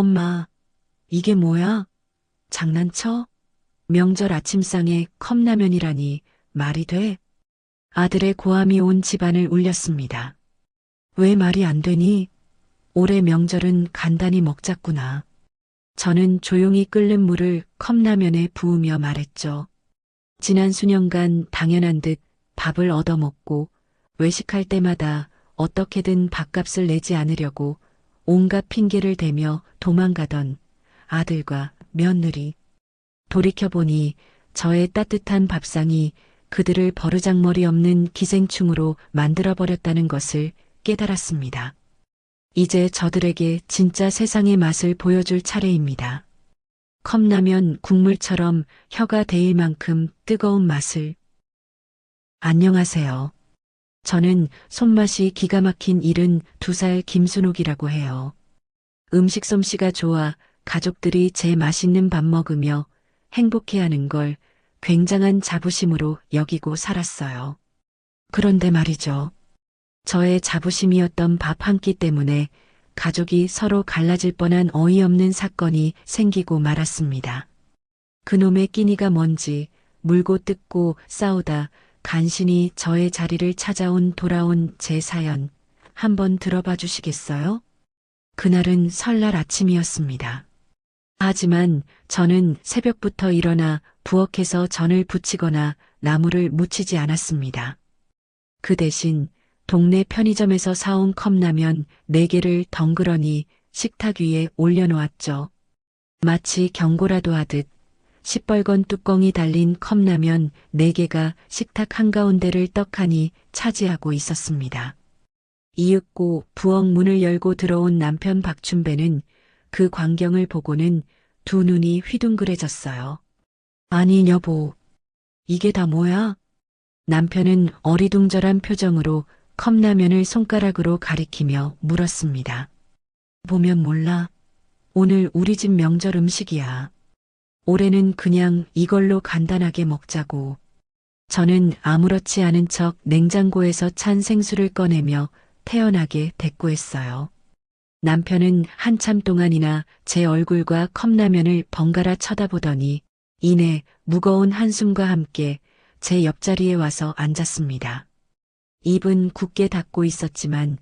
엄마, 이게 뭐야? 장난쳐? 명절 아침상에 컵라면이라니 말이 돼? 아들의 고함이 온 집안을 울렸습니다. 왜 말이 안 되니? 올해 명절은 간단히 먹자꾸나. 저는 조용히 끓는 물을 컵라면에 부으며 말했죠. 지난 수년간 당연한 듯 밥을 얻어먹고 외식할 때마다 어떻게든 밥값을 내지 않으려고 온갖 핑계를 대며 도망가던 아들과 며느리. 돌이켜보니 저의 따뜻한 밥상이 그들을 버르장머리 없는 기생충으로 만들어버렸다는 것을 깨달았습니다. 이제 저들에게 진짜 세상의 맛을 보여줄 차례입니다. 컵라면 국물처럼 혀가 데일 만큼 뜨거운 맛을. 안녕하세요. 저는 손맛이 기가 막힌 72살 김순옥이라고 해요. 음식 솜씨가 좋아 가족들이 제 맛있는 밥 먹으며 행복해하는 걸 굉장한 자부심으로 여기고 살았어요. 그런데 말이죠. 저의 자부심이었던 밥 한 끼 때문에 가족이 서로 갈라질 뻔한 어이없는 사건이 생기고 말았습니다. 그놈의 끼니가 뭔지 물고 뜯고 싸우다 간신히 저의 자리를 찾아온 돌아온 제 사연 한번 들어봐 주시겠어요? 그날은 설날 아침이었습니다. 하지만 저는 새벽부터 일어나 부엌에서 전을 부치거나 나무를 묻히지 않았습니다. 그 대신 동네 편의점에서 사온 컵라면 4개를 덩그러니 식탁 위에 올려놓았죠. 마치 경고라도 하듯 시뻘건 뚜껑이 달린 컵라면 4개가 식탁 한가운데를 떡하니 차지하고 있었습니다. 이윽고 부엌 문을 열고 들어온 남편 박춘배는 그 광경을 보고는 두 눈이 휘둥그레졌어요. 아니 여보, 이게 다 뭐야? 남편은 어리둥절한 표정으로 컵라면을 손가락으로 가리키며 물었습니다. 보면 몰라. 오늘 우리 집 명절 음식이야. 올해는 그냥 이걸로 간단하게 먹자고. 저는 아무렇지 않은 척 냉장고에서 찬 생수를 꺼내며 태연하게 대꾸했어요. 남편은 한참 동안이나 제 얼굴과 컵라면을 번갈아 쳐다보더니 이내 무거운 한숨과 함께 제 옆자리에 와서 앉았습니다. 입은 굳게 닫고 있었지만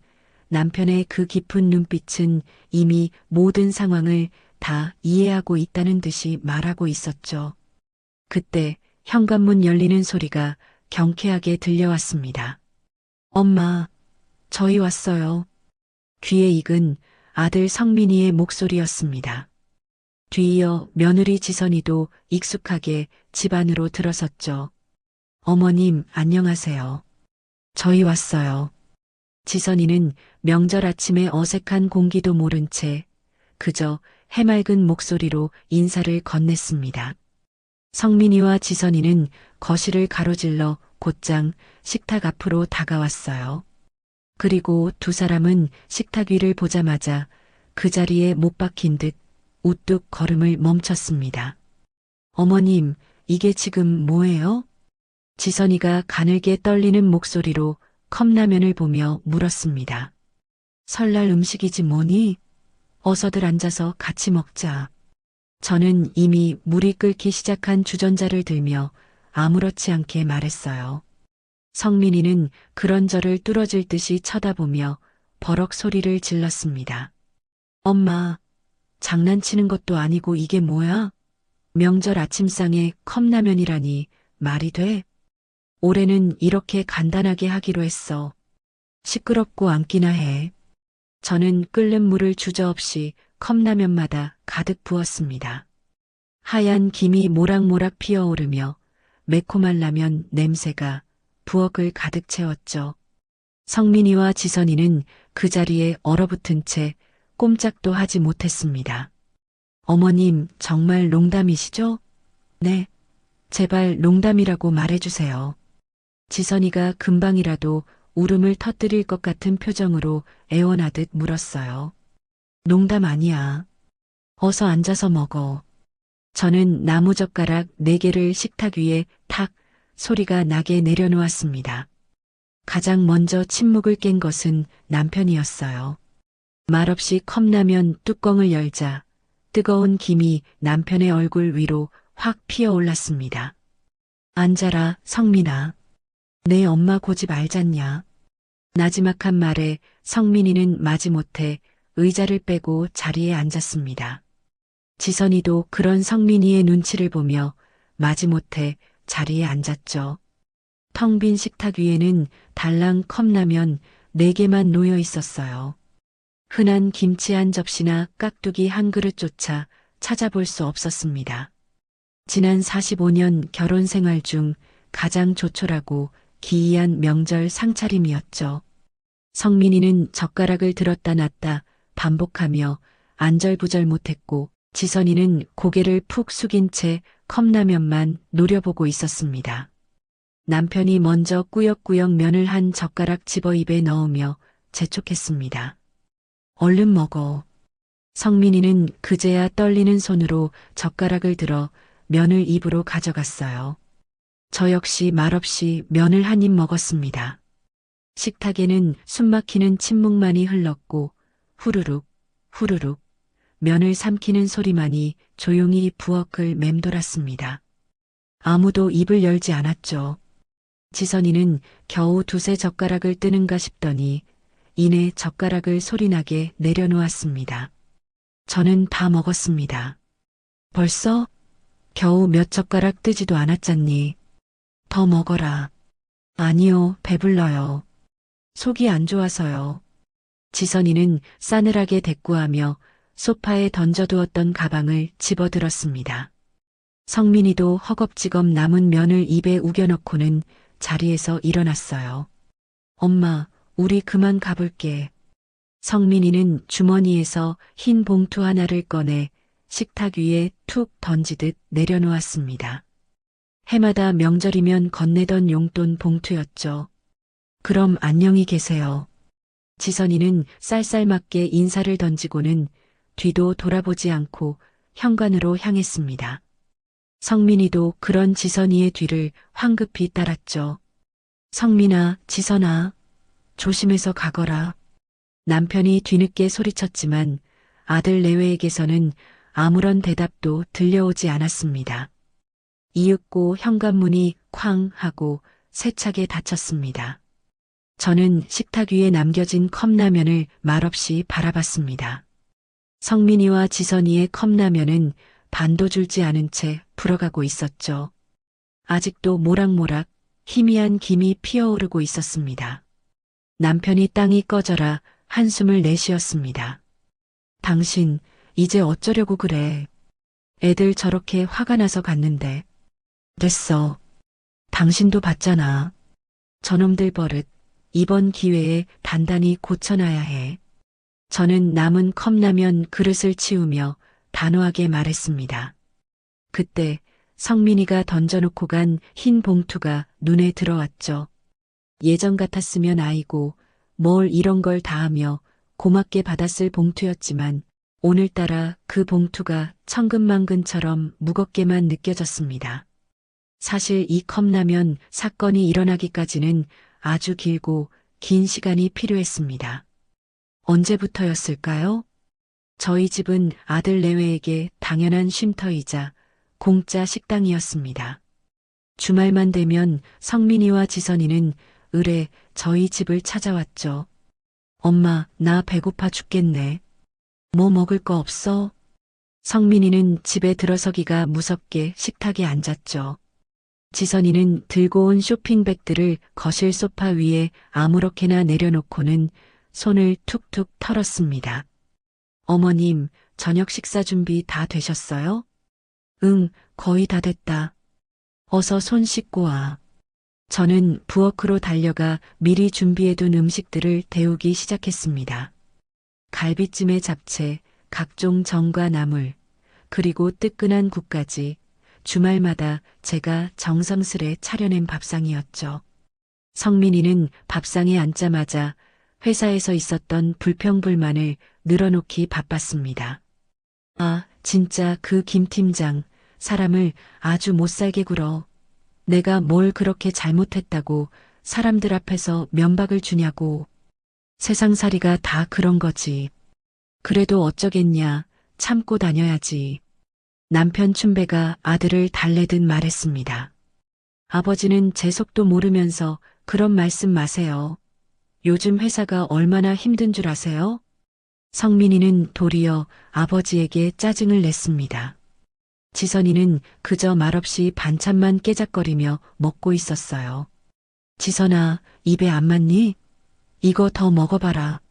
남편의 그 깊은 눈빛은 이미 모든 상황을 다 이해하고 있다는 듯이 말하고 있었죠. 그때 현관문 열리는 소리가 경쾌하게 들려왔습니다. 엄마, 저희 왔어요. 귀에 익은 아들 성민이의 목소리였습니다. 뒤이어 며느리 지선이도 익숙하게 집 안으로 들어섰죠. 어머님, 안녕하세요. 저희 왔어요. 지선이는 명절 아침에 어색한 공기도 모른 채 그저 해맑은 목소리로 인사를 건넸습니다. 성민이와 지선이는 거실을 가로질러 곧장 식탁 앞으로 다가왔어요. 그리고 두 사람은 식탁 위를 보자마자 그 자리에 못 박힌 듯 우뚝 걸음을 멈췄습니다. 어머님, 이게 지금 뭐예요? 지선이가 가늘게 떨리는 목소리로 컵라면을 보며 물었습니다. 설날 음식이지 뭐니? 어서들 앉아서 같이 먹자. 저는 이미 물이 끓기 시작한 주전자를 들며 아무렇지 않게 말했어요. 성민이는 그런 저를 뚫어질 듯이 쳐다보며 버럭 소리를 질렀습니다. 엄마, 장난치는 것도 아니고 이게 뭐야? 명절 아침상에 컵라면이라니 말이 돼? 올해는 이렇게 간단하게 하기로 했어. 시끄럽고 앉기나 해. 저는 끓는 물을 주저없이 컵라면마다 가득 부었습니다. 하얀 김이 모락모락 피어오르며 매콤한 라면 냄새가 부엌을 가득 채웠죠. 성민이와 지선이는 그 자리에 얼어붙은 채 꼼짝도 하지 못했습니다. 어머님, 정말 농담이시죠? 네. 제발 농담이라고 말해주세요. 지선이가 금방이라도 울음을 터뜨릴 것 같은 표정으로 애원하듯 물었어요. 농담 아니야. 어서 앉아서 먹어. 저는 나무젓가락 4개를 식탁 위에 탁 소리가 나게 내려놓았습니다. 가장 먼저 침묵을 깬 것은 남편이었어요. 말없이 컵라면 뚜껑을 열자 뜨거운 김이 남편의 얼굴 위로 확 피어올랐습니다. 앉아라, 성민아. 내 엄마 고집 알잖냐. 나지막한 말에 성민이는 마지못해 의자를 빼고 자리에 앉았습니다. 지선이도 그런 성민이의 눈치를 보며 마지못해 자리에 앉았죠. 텅 빈 식탁 위에는 달랑 컵라면 4개만 놓여 있었어요. 흔한 김치 한 접시나 깍두기 한 그릇조차 찾아볼 수 없었습니다. 지난 45년 결혼 생활 중 가장 조촐하고 기이한 명절 상차림이었죠. 성민이는 젓가락을 들었다 놨다 반복하며 안절부절 못했고 지선이는 고개를 푹 숙인 채 컵라면만 노려보고 있었습니다. 남편이 먼저 꾸역꾸역 면을 한 젓가락 집어 입에 넣으며 재촉했습니다. 얼른 먹어. 성민이는 그제야 떨리는 손으로 젓가락을 들어 면을 입으로 가져갔어요. 저 역시 말없이 면을 한 입 먹었습니다. 식탁에는 숨막히는 침묵만이 흘렀고 후루룩 후루룩 면을 삼키는 소리만이 조용히 부엌을 맴돌았습니다. 아무도 입을 열지 않았죠. 지선이는 겨우 두세 젓가락을 뜨는가 싶더니 이내 젓가락을 소리나게 내려놓았습니다. 저는 다 먹었습니다. 벌써? 겨우 몇 젓가락 뜨지도 않았잖니. 더 먹어라. 아니요, 배불러요. 속이 안 좋아서요. 지선이는 싸늘하게 대꾸하며 소파에 던져두었던 가방을 집어들었습니다. 성민이도 허겁지겁 남은 면을 입에 우겨넣고는 자리에서 일어났어요. 엄마, 우리 그만 가볼게. 성민이는 주머니에서 흰 봉투 하나를 꺼내 식탁 위에 툭 던지듯 내려놓았습니다. 해마다 명절이면 건네던 용돈 봉투였죠. 그럼 안녕히 계세요. 지선이는 쌀쌀맞게 인사를 던지고는 뒤도 돌아보지 않고 현관으로 향했습니다. 성민이도 그런 지선이의 뒤를 황급히 따랐죠. 성민아, 지선아, 조심해서 가거라. 남편이 뒤늦게 소리쳤지만 아들 내외에게서는 아무런 대답도 들려오지 않았습니다. 이윽고 현관문이 쾅 하고 세차게 닫혔습니다. 저는 식탁 위에 남겨진 컵라면을 말없이 바라봤습니다. 성민이와 지선이의 컵라면은 반도 줄지 않은 채 불어가고 있었죠. 아직도 모락모락 희미한 김이 피어오르고 있었습니다. 남편이 땅이 꺼져라 한숨을 내쉬었습니다. 당신 이제 어쩌려고 그래. 애들 저렇게 화가 나서 갔는데. 됐어. 당신도 봤잖아. 저놈들 버릇 이번 기회에 단단히 고쳐놔야 해. 저는 남은 컵라면 그릇을 치우며 단호하게 말했습니다. 그때 성민이가 던져놓고 간 흰 봉투가 눈에 들어왔죠. 예전 같았으면 아이고 뭘 이런 걸 다 하며 고맙게 받았을 봉투였지만 오늘따라 그 봉투가 천근만근처럼 무겁게만 느껴졌습니다. 사실 이 컵라면 사건이 일어나기까지는 아주 길고 긴 시간이 필요했습니다. 언제부터였을까요? 저희 집은 아들 내외에게 당연한 쉼터이자 공짜 식당이었습니다. 주말만 되면 성민이와 지선이는 의뢰 저희 집을 찾아왔죠. 엄마, 나 배고파 죽겠네. 뭐 먹을 거 없어? 성민이는 집에 들어서기가 무섭게 식탁에 앉았죠. 지선이는 들고 온 쇼핑백들을 거실 소파 위에 아무렇게나 내려놓고는 손을 툭툭 털었습니다. 어머님, 저녁 식사 준비 다 되셨어요? 응, 거의 다 됐다. 어서 손 씻고 와. 저는 부엌으로 달려가 미리 준비해둔 음식들을 데우기 시작했습니다. 갈비찜에 잡채, 각종 전과 나물, 그리고 뜨끈한 국까지 주말마다 제가 정성스레 차려낸 밥상이었죠. 성민이는 밥상에 앉자마자 회사에서 있었던 불평불만을 늘어놓기 바빴습니다. 아, 진짜 그 김 팀장, 사람을 아주 못살게 굴어. 내가 뭘 그렇게 잘못했다고 사람들 앞에서 면박을 주냐고. 세상살이가 다 그런 거지. 그래도 어쩌겠냐. 참고 다녀야지. 남편 춘배가 아들을 달래듯 말했습니다. 아버지는 제 속도 모르면서 그런 말씀 마세요. 요즘 회사가 얼마나 힘든 줄 아세요? 성민이는 도리어 아버지에게 짜증을 냈습니다. 지선이는 그저 말없이 반찬만 깨작거리며 먹고 있었어요. 지선아, 입에 안 맞니? 이거 더 먹어봐라.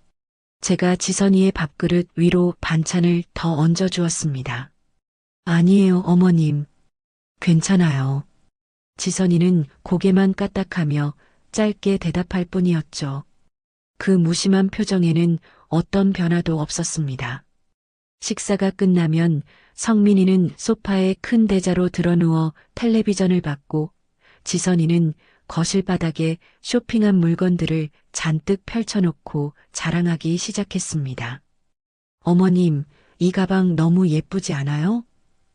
제가 지선이의 밥그릇 위로 반찬을 더 얹어 주었습니다. 아니에요, 어머님. 괜찮아요. 지선이는 고개만 까딱하며 짧게 대답할 뿐이었죠. 그 무심한 표정에는 어떤 변화도 없었습니다. 식사가 끝나면 성민이는 소파에 큰 대자로 드러누워 텔레비전을 봤고 지선이는 거실 바닥에 쇼핑한 물건들을 잔뜩 펼쳐놓고 자랑하기 시작했습니다. 어머님, 이 가방 너무 예쁘지 않아요?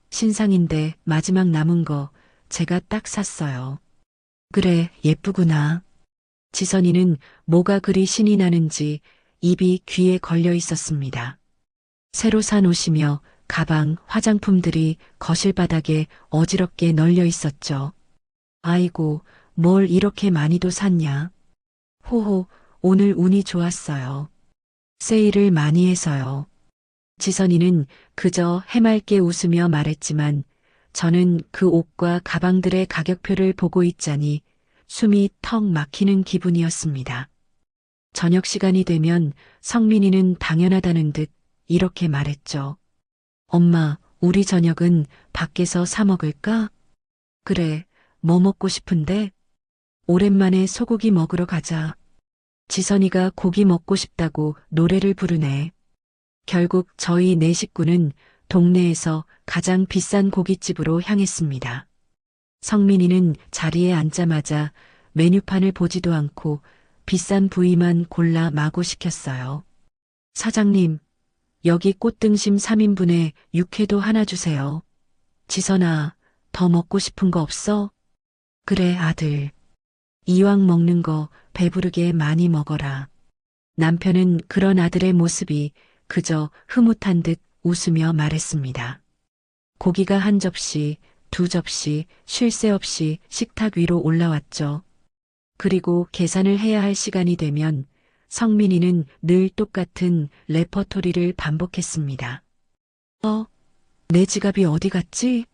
신상인데 마지막 남은 거 제가 딱 샀어요. 그래, 예쁘구나. 지선이는 뭐가 그리 신이 나는지 입이 귀에 걸려 있었습니다. 새로 산 옷이며 가방, 화장품들이 거실 바닥에 어지럽게 널려 있었죠. 아이고, 뭘 이렇게 많이도 샀냐? 호호, 오늘 운이 좋았어요. 세일을 많이 해서요. 지선이는 그저 해맑게 웃으며 말했지만 저는 그 옷과 가방들의 가격표를 보고 있자니 숨이 턱 막히는 기분이었습니다. 저녁 시간이 되면 성민이는 당연하다는 듯 이렇게 말했죠. 엄마, 우리 저녁은 밖에서 사 먹을까? 그래, 뭐 먹고 싶은데? 오랜만에 소고기 먹으러 가자. 지선이가 고기 먹고 싶다고 노래를 부르네. 결국 저희 네 식구는 동네에서 가장 비싼 고깃집으로 향했습니다. 성민이는 자리에 앉자마자 메뉴판을 보지도 않고 비싼 부위만 골라 마구 시켰어요. 사장님, 여기 꽃등심 3인분에 육회도 하나 주세요. 지선아, 더 먹고 싶은 거 없어? 그래, 아들. 이왕 먹는 거 배부르게 많이 먹어라. 남편은 그런 아들의 모습이 그저 흐뭇한 듯 웃으며 말했습니다. 고기가 한 접시, 두 접시, 쉴 새 없이 식탁 위로 올라왔죠. 그리고 계산을 해야 할 시간이 되면 성민이는 늘 똑같은 레퍼토리를 반복했습니다. 내 지갑이 어디 갔지?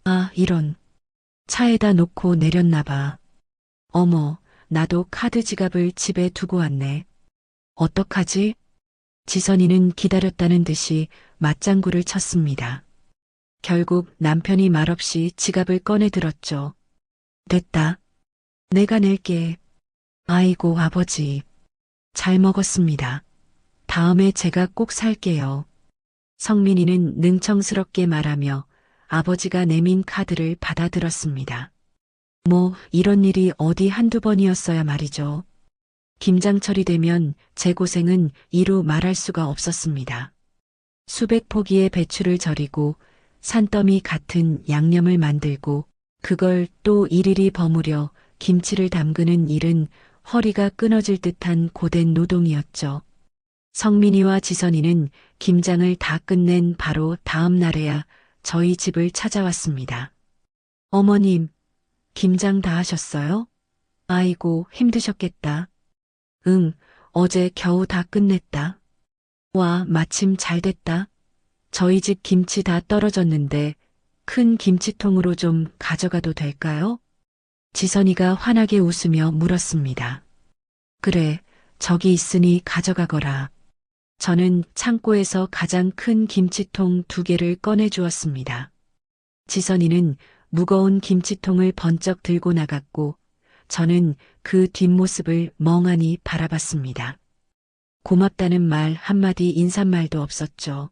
아, 이런. 차에다 놓고 내렸나 봐. 어머, 나도 카드 지갑을 집에 두고 왔네. 어떡하지? 지선이는 기다렸다는 듯이 맞장구를 쳤습니다. 결국 남편이 말없이 지갑을 꺼내 들었죠. 됐다. 내가 낼게. 아이고, 아버지. 잘 먹었습니다. 다음에 제가 꼭 살게요. 성민이는 능청스럽게 말하며 아버지가 내민 카드를 받아들었습니다. 뭐 이런 일이 어디 한두 번이었어야 말이죠. 김장철이 되면 제 고생은 이루 말할 수가 없었습니다. 수백 포기의 배추를 절이고 산더미 같은 양념을 만들고 그걸 또 일일이 버무려 김치를 담그는 일은 허리가 끊어질 듯한 고된 노동이었죠. 성민이와 지선이는 김장을 다 끝낸 바로 다음 날에야 저희 집을 찾아왔습니다. 어머님, 김장 다 하셨어요? 아이고, 힘드셨겠다. 응, 어제 겨우 다 끝냈다. 와, 마침 잘 됐다. 저희 집 김치 다 떨어졌는데 큰 김치통으로 좀 가져가도 될까요? 지선이가 환하게 웃으며 물었습니다. 그래, 저기 있으니 가져가거라. 저는 창고에서 가장 큰 김치통 2개를 꺼내 주었습니다. 지선이는 무거운 김치통을 번쩍 들고 나갔고 저는 그 뒷모습을 멍하니 바라봤습니다. 고맙다는 말 한마디 인사말도 없었죠.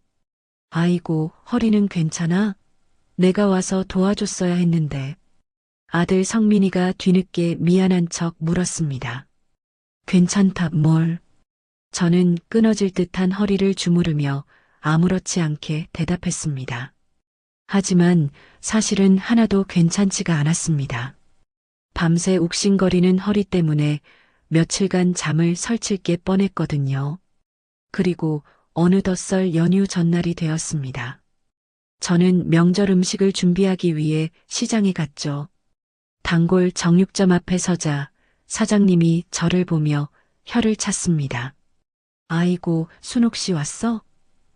아이고, 허리는 괜찮아? 내가 와서 도와줬어야 했는데. 아들 성민이가 뒤늦게 미안한 척 물었습니다. 괜찮다, 뭘. 저는 끊어질 듯한 허리를 주무르며 아무렇지 않게 대답했습니다. 하지만 사실은 하나도 괜찮지가 않았습니다. 밤새 욱신거리는 허리 때문에 며칠간 잠을 설칠 게 뻔했거든요. 그리고 어느덧 설 연휴 전날이 되었습니다. 저는 명절 음식을 준비하기 위해 시장에 갔죠. 단골 정육점 앞에 서자 사장님이 저를 보며 혀를 찼습니다. 아이고, 순옥 씨 왔어?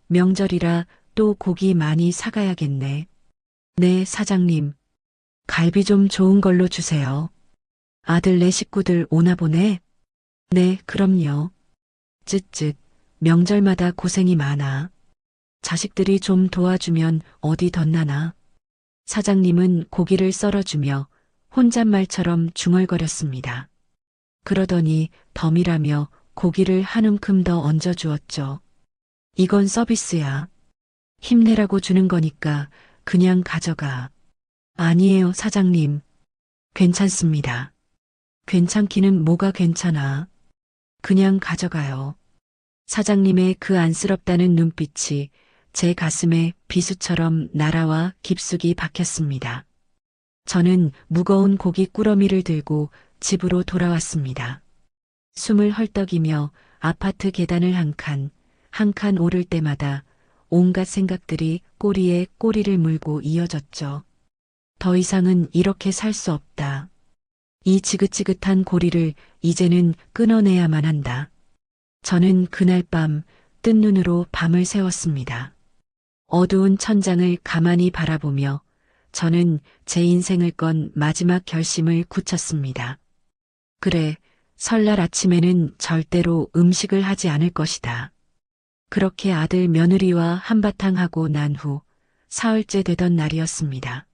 명절이라 또 고기 많이 사가야겠네. 네, 사장님. 갈비 좀 좋은 걸로 주세요. 아들네 식구들 오나 보네? 네, 그럼요. 쯧쯧, 명절마다 고생이 많아. 자식들이 좀 도와주면 어디 덧나나. 사장님은 고기를 썰어주며 혼잣말처럼 중얼거렸습니다. 그러더니 덤이라며 고기를 한 움큼 더 얹어주었죠. 이건 서비스야. 힘내라고 주는 거니까 그냥 가져가. 아니에요, 사장님. 괜찮습니다. 괜찮기는 뭐가 괜찮아. 그냥 가져가요. 사장님의 그 안쓰럽다는 눈빛이 제 가슴에 비수처럼 날아와 깊숙이 박혔습니다. 저는 무거운 고기 꾸러미를 들고 집으로 돌아왔습니다. 숨을 헐떡이며 아파트 계단을 한 칸 오를 때마다 온갖 생각들이 꼬리에 꼬리를 물고 이어졌죠. 더 이상은 이렇게 살 수 없다. 이 지긋지긋한 고리를 이제는 끊어내야만 한다. 저는 그날 밤 뜬 눈으로 밤을 새웠습니다. 어두운 천장을 가만히 바라보며 저는 제 인생을 건 마지막 결심을 굳혔습니다. 그래, 설날 아침에는 절대로 음식을 하지 않을 것이다. 그렇게 아들 며느리와 한바탕 하고 난 후 사흘째 되던 날이었습니다.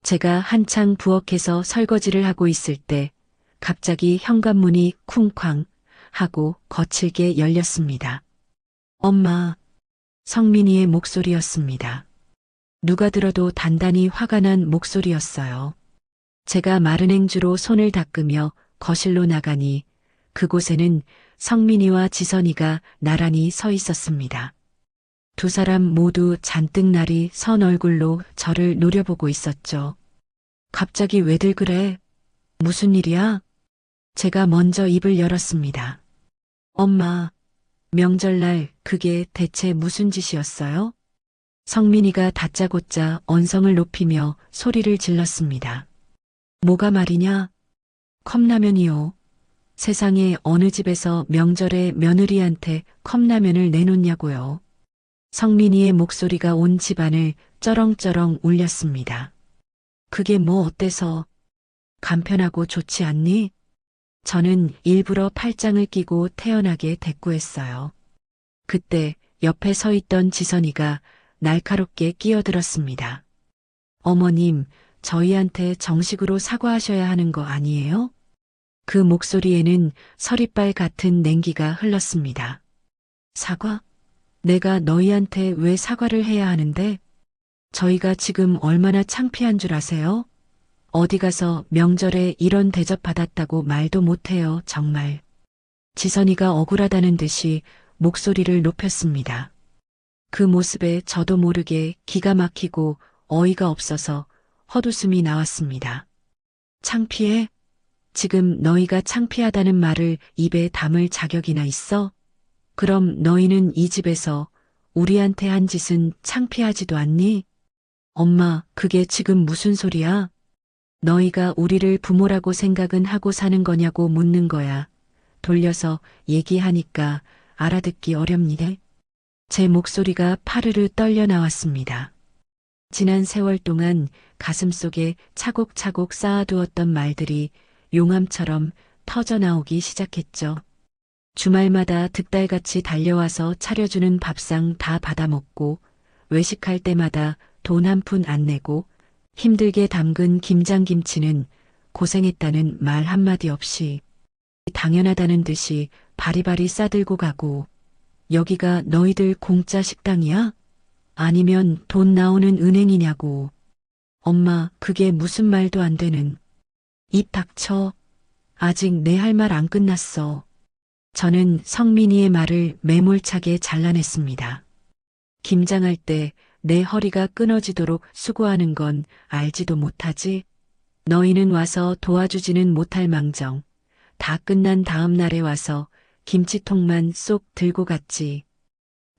제가 한창 부엌에서 설거지를 하고 있을 때 갑자기 현관문이 쿵쾅 하고 거칠게 열렸습니다. 엄마, 성민이의 목소리였습니다. 누가 들어도 단단히 화가 난 목소리였어요. 제가 마른 행주로 손을 닦으며 거실로 나가니 그곳에는 성민이와 지선이가 나란히 서 있었습니다. 두 사람 모두 잔뜩 날이 선 얼굴로 저를 노려보고 있었죠. 갑자기 왜들 그래? 무슨 일이야? 제가 먼저 입을 열었습니다. 엄마, 명절날 그게 대체 무슨 짓이었어요? 성민이가 다짜고짜 언성을 높이며 소리를 질렀습니다. 뭐가 말이냐? 컵라면이요. 세상에 어느 집에서 명절에 며느리한테 컵라면을 내놓냐고요. 성민이의 목소리가 온 집안을 쩌렁쩌렁 울렸습니다. 그게 뭐 어때서? 간편하고 좋지 않니? 저는 일부러 팔짱을 끼고 태연하게 대꾸했어요. 그때 옆에 서 있던 지선이가 날카롭게 끼어들었습니다. 어머님, 저희한테 정식으로 사과하셔야 하는 거 아니에요? 그 목소리에는 서리빨 같은 냉기가 흘렀습니다. 사과? 내가 너희한테 왜 사과를 해야 하는데? 저희가 지금 얼마나 창피한 줄 아세요? 어디 가서 명절에 이런 대접 받았다고 말도 못해요, 정말. 지선이가 억울하다는 듯이 목소리를 높였습니다. 그 모습에 저도 모르게 기가 막히고 어이가 없어서 헛웃음이 나왔습니다. 창피해? 지금 너희가 창피하다는 말을 입에 담을 자격이나 있어? 그럼 너희는 이 집에서 우리한테 한 짓은 창피하지도 않니? 엄마, 그게 지금 무슨 소리야? 너희가 우리를 부모라고 생각은 하고 사는 거냐고 묻는 거야. 돌려서 얘기하니까 알아듣기 어렵니다. 제 목소리가 파르르 떨려 나왔습니다. 지난 세월 동안 가슴속에 차곡차곡 쌓아두었던 말들이 용암처럼 터져나오기 시작했죠. 주말마다 득달같이 달려와서 차려주는 밥상 다 받아먹고 외식할 때마다 돈 한 푼 안 내고 힘들게 담근 김장김치는 고생했다는 말 한마디 없이 당연하다는 듯이 바리바리 싸들고 가고 여기가 너희들 공짜 식당이야? 아니면 돈 나오는 은행이냐고. 엄마, 그게 무슨 말도 안 되는. 입 닥쳐. 아직 내 할 말 안 끝났어. 저는 성민이의 말을 매몰차게 잘라냈습니다. 김장할 때 내 허리가 끊어지도록 수고하는 건 알지도 못하지? 너희는 와서 도와주지는 못할 망정. 다 끝난 다음 날에 와서 김치통만 쏙 들고 갔지.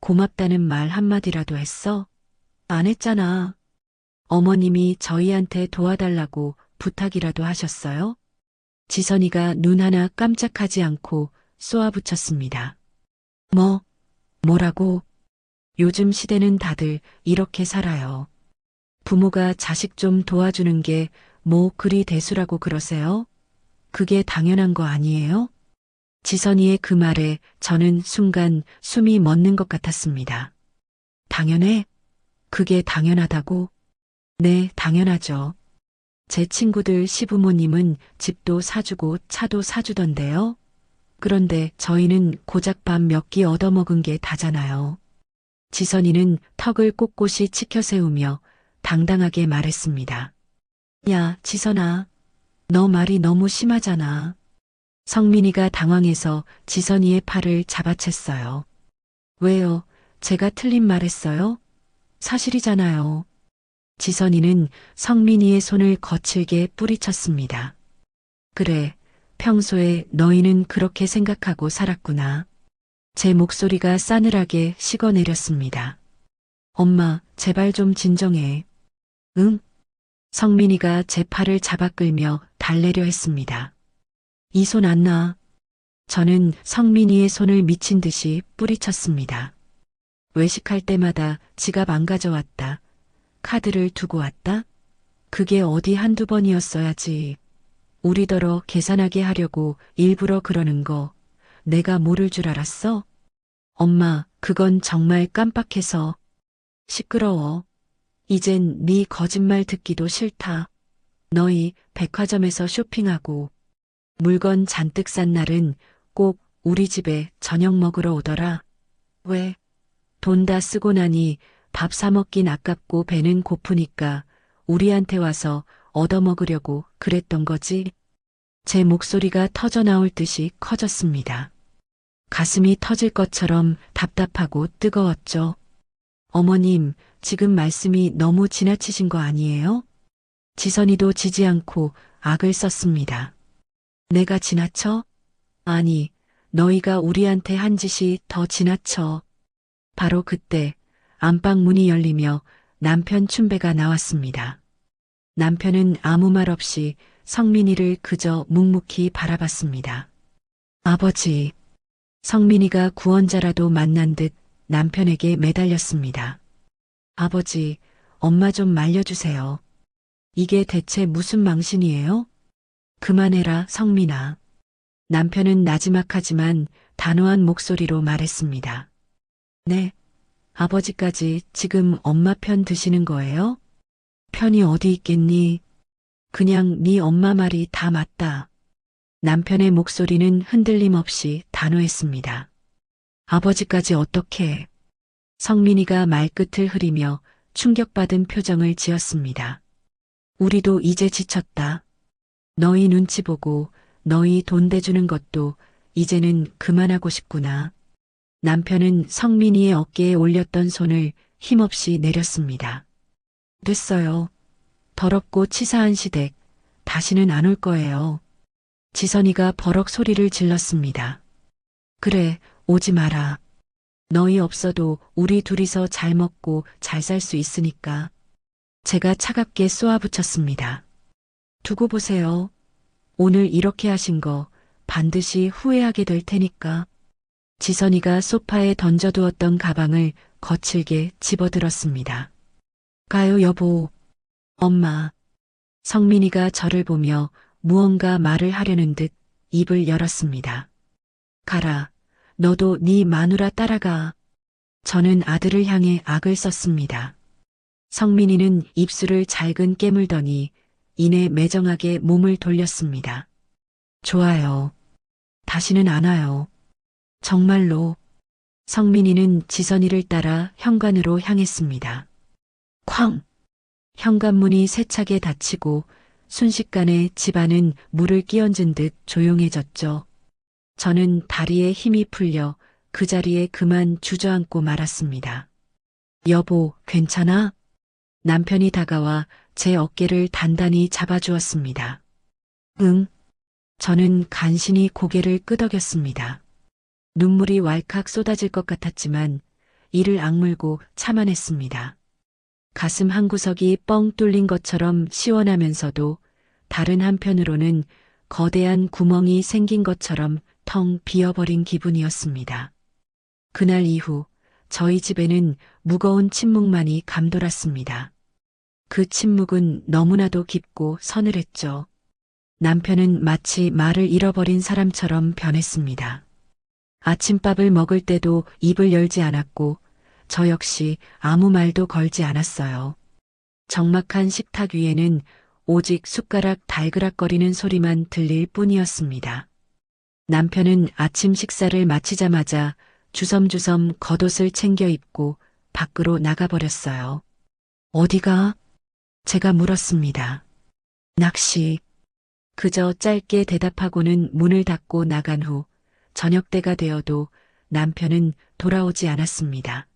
고맙다는 말 한마디라도 했어? 안 했잖아. 어머님이 저희한테 도와달라고 부탁이라도 하셨어요? 지선이가 눈 하나 깜짝하지 않고 쏘아붙였습니다. 뭐라고? 요즘 시대는 다들 이렇게 살아요. 부모가 자식 좀 도와주는 게 뭐 그리 대수라고 그러세요? 그게 당연한 거 아니에요? 지선이의 그 말에 저는 순간 숨이 멎는 것 같았습니다. 당연해? 그게 당연하다고? 네, 당연하죠. 제 친구들 시부모님은 집도 사주고 차도 사주던데요. 그런데 저희는 고작 밥 몇 끼 얻어먹은 게 다잖아요. 지선이는 턱을 꼿꼿이 치켜세우며 당당하게 말했습니다. 야, 지선아. 너 말이 너무 심하잖아. 성민이가 당황해서 지선이의 팔을 잡아챘어요. 왜요? 제가 틀린 말 했어요? 사실이잖아요. 지선이는 성민이의 손을 거칠게 뿌리쳤습니다. 그래, 평소에 너희는 그렇게 생각하고 살았구나. 제 목소리가 싸늘하게 식어내렸습니다. 엄마, 제발 좀 진정해. 응? 성민이가 제 팔을 잡아 끌며 달래려 했습니다. 이 손 안 놔. 저는 성민이의 손을 미친 듯이 뿌리쳤습니다. 외식할 때마다 지갑 안 가져왔다. 카드를 두고 왔다. 그게 어디 한두 번이었어야지. 우리더러 계산하게 하려고 일부러 그러는 거 내가 모를 줄 알았어? 엄마, 그건 정말 깜빡해서. 시끄러워. 이젠 네 거짓말 듣기도 싫다. 너희 백화점에서 쇼핑하고 물건 잔뜩 산 날은 꼭 우리 집에 저녁 먹으러 오더라. 왜? 돈 다 쓰고 나니 밥 사 먹긴 아깝고 배는 고프니까 우리한테 와서 얻어먹으려고 그랬던 거지. 제 목소리가 터져 나올 듯이 커졌습니다. 가슴이 터질 것처럼 답답하고 뜨거웠죠. 어머님, 지금 말씀이 너무 지나치신 거 아니에요? 지선이도 지지 않고 악을 썼습니다. 내가 지나쳐? 아니, 너희가 우리한테 한 짓이 더 지나쳐. 바로 그때 안방 문이 열리며 남편 춘배가 나왔습니다. 남편은 아무 말 없이 성민이를 그저 묵묵히 바라봤습니다. 아버지, 성민이가 구원자라도 만난 듯 남편에게 매달렸습니다. 아버지, 엄마 좀 말려주세요. 이게 대체 무슨 망신이에요? 그만해라, 성민아. 남편은 나지막하지만 단호한 목소리로 말했습니다. 네, 아버지까지 지금 엄마 편 드시는 거예요? 편이 어디 있겠니? 그냥 네 엄마 말이 다 맞다. 남편의 목소리는 흔들림 없이 단호했습니다. 아버지까지 어떻게? 성민이가 말끝을 흐리며 충격받은 표정을 지었습니다. 우리도 이제 지쳤다. 너희 눈치 보고 너희 돈 대주는 것도 이제는 그만하고 싶구나. 남편은 성민이의 어깨에 올렸던 손을 힘없이 내렸습니다. 됐어요. 더럽고 치사한 시댁, 다시는 안 올 거예요. 지선이가 버럭 소리를 질렀습니다. 그래, 오지 마라. 너희 없어도 우리 둘이서 잘 먹고 잘 살 수 있으니까. 제가 차갑게 쏘아붙였습니다. 두고 보세요. 오늘 이렇게 하신 거 반드시 후회하게 될 테니까. 지선이가 소파에 던져두었던 가방을 거칠게 집어들었습니다. 가요, 여보. 엄마. 성민이가 저를 보며 무언가 말을 하려는 듯 입을 열었습니다. 가라. 너도 네 마누라 따라가. 저는 아들을 향해 악을 썼습니다. 성민이는 입술을 잘근 깨물더니 이내 매정하게 몸을 돌렸습니다. 좋아요. 다시는 안 와요. 정말로. 성민이는 지선이를 따라 현관으로 향했습니다. 쾅! 현관문이 세차게 닫히고 순식간에 집안은 물을 끼얹은 듯 조용해졌죠. 저는 다리에 힘이 풀려 그 자리에 그만 주저앉고 말았습니다. 여보, 괜찮아? 남편이 다가와 제 어깨를 단단히 잡아주었습니다. 응. 저는 간신히 고개를 끄덕였습니다. 눈물이 왈칵 쏟아질 것 같았지만 이를 악물고 참아냈습니다. 가슴 한구석이 뻥 뚫린 것처럼 시원하면서도 다른 한편으로는 거대한 구멍이 생긴 것처럼 텅 비어버린 기분이었습니다. 그날 이후 저희 집에는 무거운 침묵만이 감돌았습니다. 그 침묵은 너무나도 깊고 서늘했죠. 남편은 마치 말을 잃어버린 사람처럼 변했습니다. 아침밥을 먹을 때도 입을 열지 않았고 저 역시 아무 말도 걸지 않았어요. 적막한 식탁 위에는 오직 숟가락 달그락거리는 소리만 들릴 뿐이었습니다. 남편은 아침 식사를 마치자마자 주섬주섬 겉옷을 챙겨 입고 밖으로 나가버렸어요. 어디가? 제가 물었습니다. 낚시. 그저 짧게 대답하고는 문을 닫고 나간 후 저녁 때가 되어도 남편은 돌아오지 않았습니다.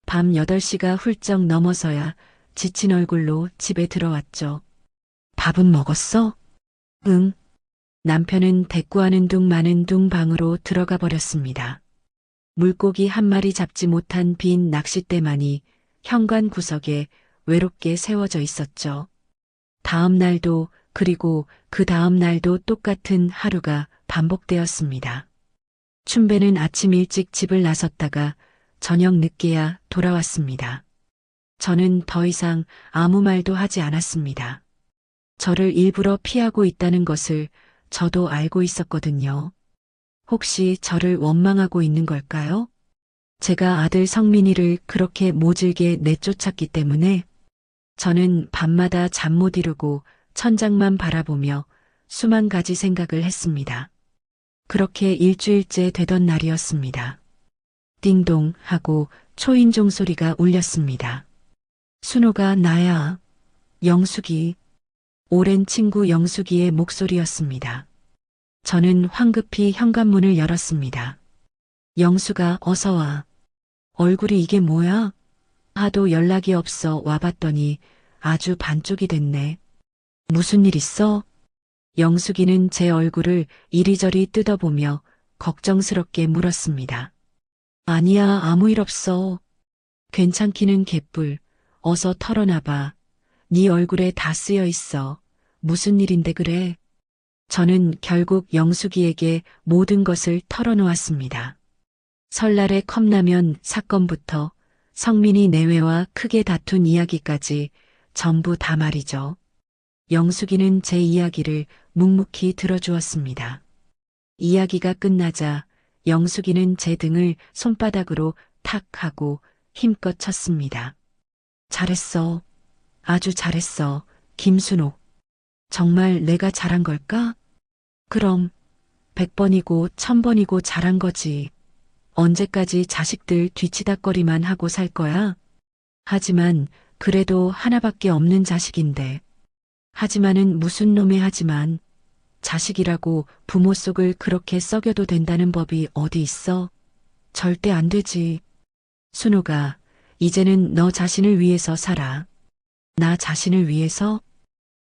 밤 8시가 훌쩍 넘어서야 지친 얼굴로 집에 들어왔죠. 밥은 먹었어? 응. 남편은 대꾸하는 둥 마는 둥 방으로 들어가 버렸습니다. 물고기 한 마리 잡지 못한 빈 낚싯대만이 현관 구석에 외롭게 세워져 있었죠. 다음 날도 그리고 그 다음 날도 똑같은 하루가 반복되었습니다. 춘배는 아침 일찍 집을 나섰다가 저녁 늦게야 돌아왔습니다. 저는 더 이상 아무 말도 하지 않았습니다. 저를 일부러 피하고 있다는 것을 저도 알고 있었거든요. 혹시 저를 원망하고 있는 걸까요? 제가 아들 성민이를 그렇게 모질게 내쫓았기 때문에 저는 밤마다 잠 못 이루고 천장만 바라보며 수만 가지 생각을 했습니다. 그렇게 일주일째 되던 날이었습니다. 띵동 하고 초인종 소리가 울렸습니다. 순호가 나야. 영숙이. 오랜 친구 영숙이의 목소리였습니다. 저는 황급히 현관문을 열었습니다. 영숙아, 어서 와. 얼굴이 이게 뭐야? 하도 연락이 없어 와봤더니 아주 반쪽이 됐네. 무슨 일 있어? 영숙이는 제 얼굴을 이리저리 뜯어보며 걱정스럽게 물었습니다. 아니야, 아무 일 없어. 괜찮기는 개뿔. 어서 털어놔봐. 네 얼굴에 다 쓰여 있어. 무슨 일인데 그래? 저는 결국 영숙이에게 모든 것을 털어놓았습니다. 설날의 컵라면 사건부터 성민이 내외와 크게 다툰 이야기까지 전부 다 말이죠. 영숙이는 제 이야기를 묵묵히 들어주었습니다. 이야기가 끝나자 영숙이는 제 등을 손바닥으로 탁 하고 힘껏 쳤습니다. 잘했어. 아주 잘했어. 김순옥. 정말 내가 잘한 걸까? 그럼 100번이고 1000번이고 잘한 거지. 언제까지 자식들 뒤치다꺼리만 하고 살 거야? 하지만 그래도 하나밖에 없는 자식인데. 하지만은 무슨 놈의 하지만 자식이라고 부모 속을 그렇게 썩여도 된다는 법이 어디 있어? 절대 안 되지. 순호가 이제는 너 자신을 위해서 살아. 나 자신을 위해서?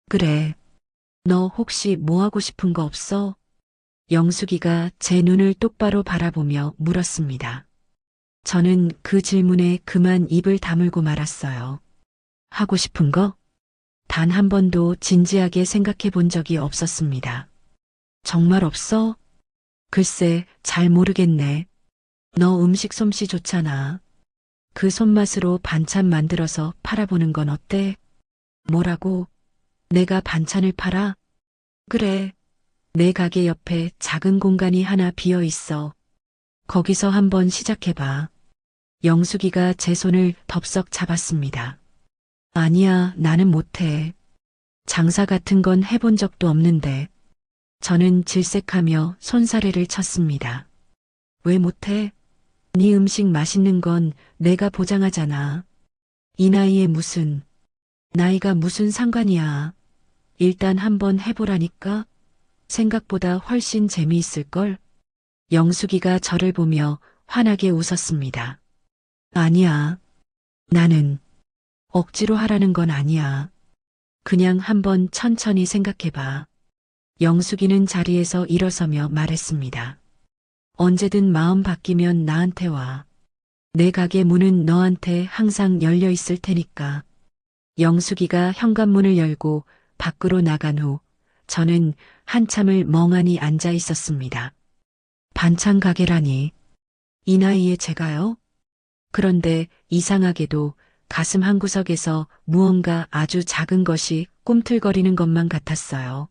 그래. 너 혹시 뭐 하고 싶은 거 없어? 영숙이가 제 눈을 똑바로 바라보며 물었습니다. 저는 그 질문에 그만 입을 다물고 말았어요. 하고 싶은 거? 단 한 번도 진지하게 생각해 본 적이 없었습니다. 정말 없어? 글쎄, 잘 모르겠네. 너 음식 솜씨 좋잖아. 그 손맛으로 반찬 만들어서 팔아보는 건 어때? 뭐라고? 내가 반찬을 팔아? 그래. 내 가게 옆에 작은 공간이 하나 비어 있어. 거기서 한번 시작해봐. 영숙이가 제 손을 덥석 잡았습니다. 아니야, 나는 못해. 장사 같은 건 해본 적도 없는데. 저는 질색하며 손사래를 쳤습니다. 왜 못해? 네 음식 맛있는 건 내가 보장하잖아. 이 나이에 무슨, 나이가 무슨 상관이야. 일단 한번 해보라니까. 생각보다 훨씬 재미있을걸? 영숙이가 저를 보며 환하게 웃었습니다. 아니야. 나는 억지로 하라는 건 아니야. 그냥 한번 천천히 생각해봐. 영숙이는 자리에서 일어서며 말했습니다. 언제든 마음 바뀌면 나한테 와. 내 가게 문은 너한테 항상 열려 있을 테니까. 영숙이가 현관문을 열고 밖으로 나간 후 저는 한참을 멍하니 앉아 있었습니다. 반찬 가게라니. 이 나이에 제가요? 그런데 이상하게도 가슴 한구석에서 무언가 아주 작은 것이 꿈틀거리는 것만 같았어요.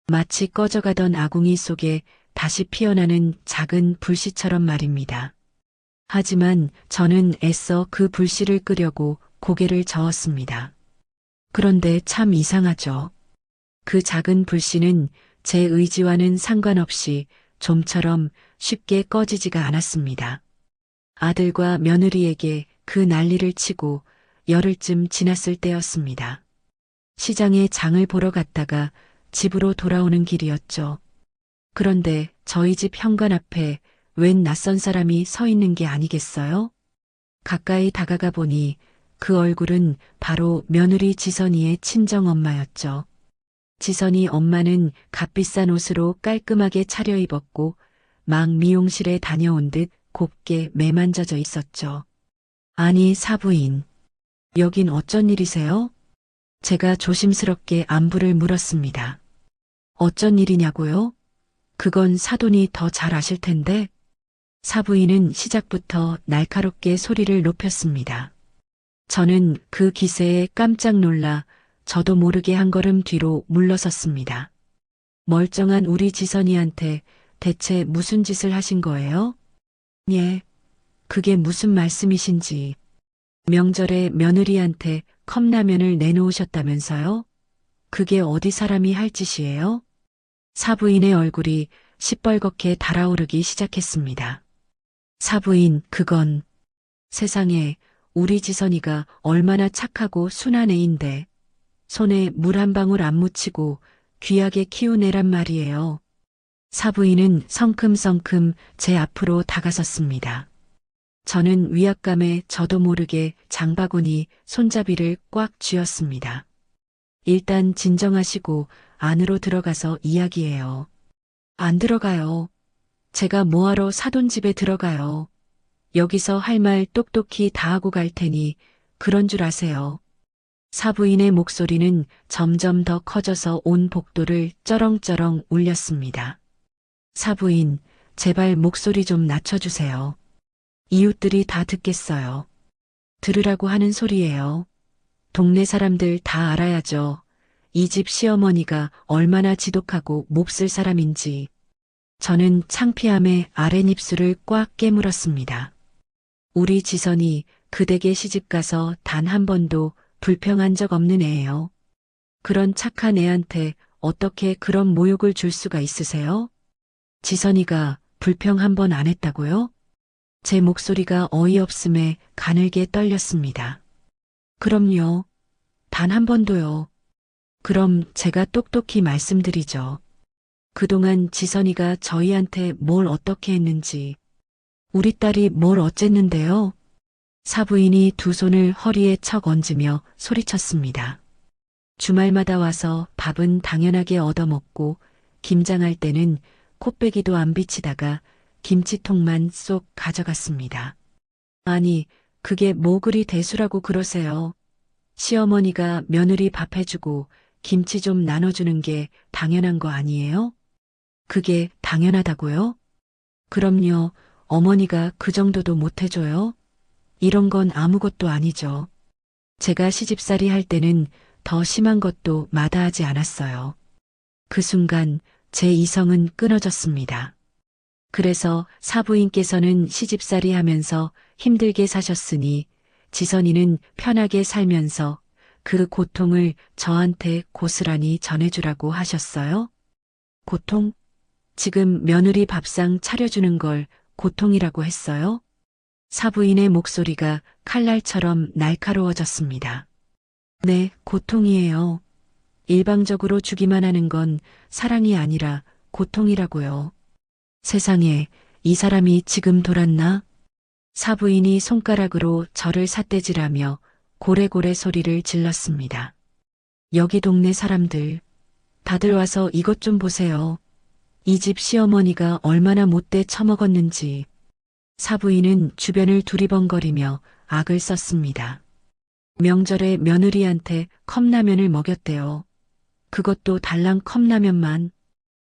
마치 꺼져가던 아궁이 속에 다시 피어나는 작은 불씨처럼 말입니다. 하지만 저는 애써 그 불씨를 끄려고 고개를 저었습니다. 그런데 참 이상하죠. 그 작은 불씨는 제 의지와는 상관없이 좀처럼 쉽게 꺼지지가 않았습니다. 아들과 며느리에게 그 난리를 치고 열흘쯤 지났을 때였습니다. 시장에 장을 보러 갔다가 집으로 돌아오는 길이었죠. 그런데 저희 집 현관 앞에 웬 낯선 사람이 서 있는 게 아니겠어요? 가까이 다가가 보니 그 얼굴은 바로 며느리 지선이의 친정엄마였죠. 지선이 엄마는 값비싼 옷으로 깔끔하게 차려입었고 막 미용실에 다녀온 듯 곱게 매만져져 있었죠. 아니, 사부인. 여긴 어쩐 일이세요? 제가 조심스럽게 안부를 물었습니다. 어쩐 일이냐고요? 그건 사돈이 더 잘 아실 텐데. 사부인은 시작부터 날카롭게 소리를 높였습니다. 저는 그 기세에 깜짝 놀라 저도 모르게 한 걸음 뒤로 물러섰습니다. 멀쩡한 우리 지선이한테 대체 무슨 짓을 하신 거예요? 예, 그게 무슨 말씀이신지. 명절에 며느리한테 컵라면을 내놓으셨다면서요? 그게 어디 사람이 할 짓이에요? 사부인의 얼굴이 시뻘겋게 달아오르기 시작했습니다. 사부인, 그건 세상에 우리 지선이가 얼마나 착하고 순한 애인데 손에 물 한 방울 안 묻히고 귀하게 키운 애란 말이에요. 사부인은 성큼성큼 제 앞으로 다가섰습니다. 저는 위압감에 저도 모르게 장바구니 손잡이를 꽉 쥐었습니다. 일단 진정하시고 안으로 들어가서 이야기해요. 안 들어가요. 제가 뭐하러 사돈 집에 들어가요. 여기서 할 말 똑똑히 다 하고 갈 테니 그런 줄 아세요. 사부인의 목소리는 점점 더 커져서 온 복도를 쩌렁쩌렁 울렸습니다. 사부인, 제발 목소리 좀 낮춰주세요. 이웃들이 다 듣겠어요. 들으라고 하는 소리예요. 동네 사람들 다 알아야죠. 이 집 시어머니가 얼마나 지독하고 몹쓸 사람인지. 저는 창피함에 아랫입술을 꽉 깨물었습니다. 우리 지선이 그 댁에 시집가서 단 한 번도 불평한 적 없는 애예요. 그런 착한 애한테 어떻게 그런 모욕을 줄 수가 있으세요? 지선이가 불평 한 번 안 했다고요? 제 목소리가 어이없음에 가늘게 떨렸습니다. 그럼요. 단 한 번도요. 그럼 제가 똑똑히 말씀드리죠. 그동안 지선이가 저희한테 뭘 어떻게 했는지, 우리 딸이 뭘 어쨌는데요? 사부인이 두 손을 허리에 척 얹으며 소리쳤습니다. 주말마다 와서 밥은 당연하게 얻어먹고 김장할 때는 콧배기도 안 비치다가 김치통만 쏙 가져갔습니다. 아니, 그게 뭐 그리 대수라고 그러세요. 시어머니가 며느리 밥 해주고 김치 좀 나눠주는 게 당연한 거 아니에요? 그게 당연하다고요? 그럼요, 어머니가 그 정도도 못 해줘요? 이런 건 아무것도 아니죠. 제가 시집살이 할 때는 더 심한 것도 마다하지 않았어요. 그 순간 제 이성은 끊어졌습니다. 그래서 사부인께서는 시집살이 하면서 힘들게 사셨으니 지선이는 편하게 살면서 그 고통을 저한테 고스란히 전해주라고 하셨어요? 고통? 지금 며느리 밥상 차려주는 걸 고통이라고 했어요? 사부인의 목소리가 칼날처럼 날카로워졌습니다. 네, 고통이에요. 일방적으로 주기만 하는 건 사랑이 아니라 고통이라고요. 세상에, 이 사람이 지금 돌았나? 사부인이 손가락으로 저를 삿대질하며 고래고래 소리를 질렀습니다. 여기 동네 사람들, 다들 와서 이것 좀 보세요. 이 집 시어머니가 얼마나 못돼 처먹었는지. 사부인은 주변을 두리번거리며 악을 썼습니다. 명절에 며느리한테 컵라면을 먹였대요. 그것도 달랑 컵라면만.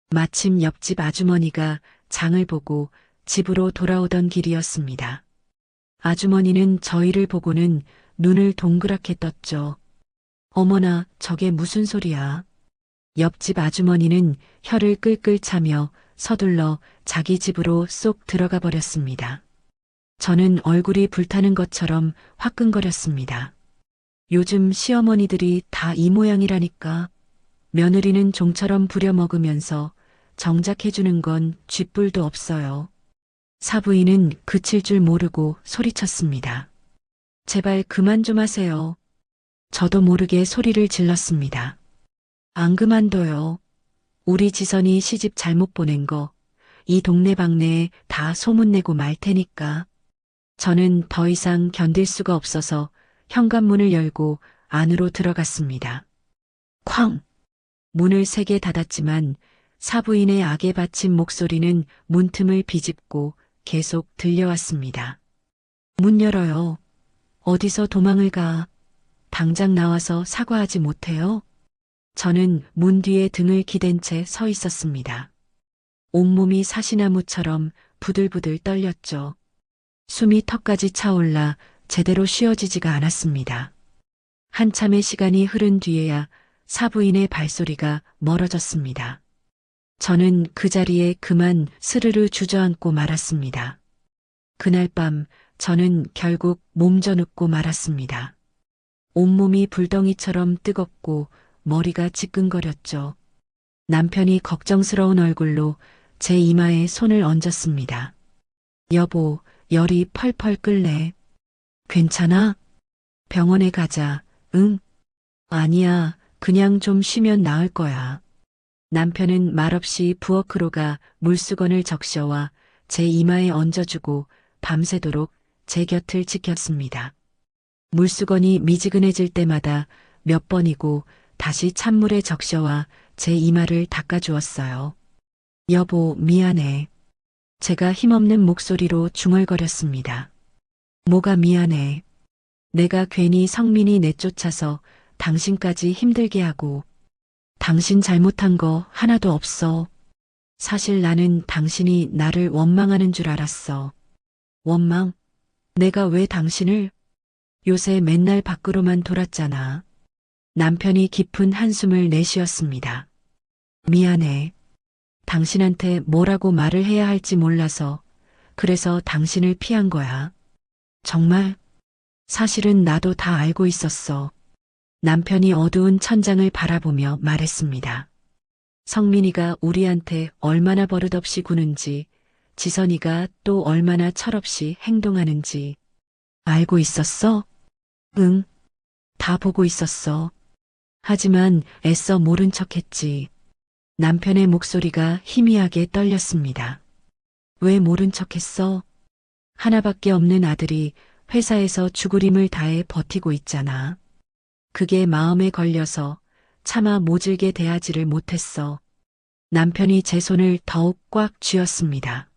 마침 옆집 아주머니가 장을 보고 집으로 돌아오던 길이었습니다. 아주머니는 저희를 보고는 눈을 동그랗게 떴죠. 어머나, 저게 무슨 소리야. 옆집 아주머니는 혀를 끌끌 차며 서둘러 자기 집으로 쏙 들어가 버렸습니다. 저는 얼굴이 불타는 것처럼 화끈거렸습니다. 요즘 시어머니들이 다 이 모양이라니까. 며느리는 종처럼 부려먹으면서 정작 해주는 건 쥐뿔도 없어요. 사부인은 그칠 줄 모르고 소리쳤습니다. 제발 그만 좀 하세요. 저도 모르게 소리를 질렀습니다. 안 그만둬요. 우리 지선이 시집 잘못 보낸 거, 이 동네방네에 다 소문내고 말 테니까. 저는 더 이상 견딜 수가 없어서 현관문을 열고 안으로 들어갔습니다. 쾅! 문을 세게 닫았지만 사부인의 악에 받친 목소리는 문틈을 비집고 계속 들려왔습니다. 문 열어요. 어디서 도망을 가. 당장 나와서 사과하지 못해요? 저는 문 뒤에 등을 기댄 채 서 있었습니다. 온몸이 사시나무처럼 부들부들 떨렸죠. 숨이 턱까지 차올라 제대로 쉬어지지가 않았습니다. 한참의 시간이 흐른 뒤에야 사부인의 발소리가 멀어졌습니다. 저는 그 자리에 그만 스르르 주저앉고 말았습니다. 그날 밤 저는 결국 몸져 눕고 말았습니다. 온몸이 불덩이처럼 뜨겁고 머리가 지끈거렸죠. 남편이 걱정스러운 얼굴로 제 이마에 손을 얹었습니다. 여보, 열이 펄펄 끓네. 괜찮아? 병원에 가자. 응? 아니야, 그냥 좀 쉬면 나을 거야. 남편은 말없이 부엌으로 가 물수건을 적셔와 제 이마에 얹어주고 밤새도록 제 곁을 지켰습니다. 물수건이 미지근해질 때마다 몇 번이고 다시 찬물에 적셔와 제 이마를 닦아주었어요. 여보, 미안해. 제가 힘없는 목소리로 중얼거렸습니다. 뭐가 미안해. 내가 괜히 성민이 내쫓아서 당신까지 힘들게 하고. 당신 잘못한 거 하나도 없어. 사실 나는 당신이 나를 원망하는 줄 알았어. 원망? 내가 왜 당신을? 요새 맨날 밖으로만 돌았잖아. 남편이 깊은 한숨을 내쉬었습니다. 미안해. 당신한테 뭐라고 말을 해야 할지 몰라서 그래서 당신을 피한 거야. 정말? 사실은 나도 다 알고 있었어. 남편이 어두운 천장을 바라보며 말했습니다. 성민이가 우리한테 얼마나 버릇없이 구는지, 지선이가 또 얼마나 철없이 행동하는지 알고 있었어? 응, 다 보고 있었어. 하지만 애써 모른 척했지. 남편의 목소리가 희미하게 떨렸습니다. 왜 모른 척했어? 하나밖에 없는 아들이 회사에서 죽을 힘을 다해 버티고 있잖아. 그게 마음에 걸려서 차마 모질게 대하지를 못했어. 남편이 제 손을 더욱 꽉 쥐었습니다.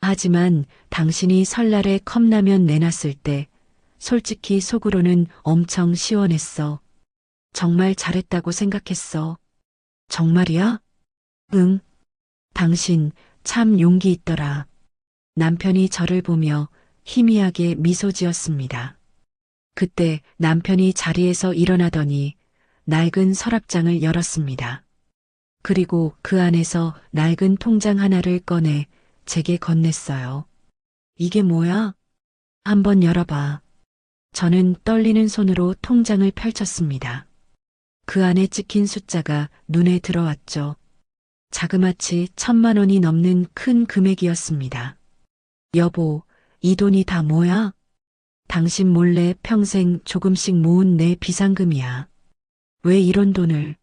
하지만 당신이 설날에 컵라면 내놨을 때 솔직히 속으로는 엄청 시원했어. 정말 잘했다고 생각했어. 정말이야? 응. 당신 참 용기 있더라. 남편이 저를 보며 희미하게 미소 지었습니다. 그때 남편이 자리에서 일어나더니 낡은 서랍장을 열었습니다. 그리고 그 안에서 낡은 통장 하나를 꺼내 제게 건넸어요. 이게 뭐야? 한번 열어봐. 저는 떨리는 손으로 통장을 펼쳤습니다. 그 안에 찍힌 숫자가 눈에 들어왔죠. 자그마치 1,000만 원이 넘는 큰 금액이었습니다. 여보, 이 돈이 다 뭐야? 당신 몰래 평생 조금씩 모은 내 비상금이야. 왜 이런 돈을?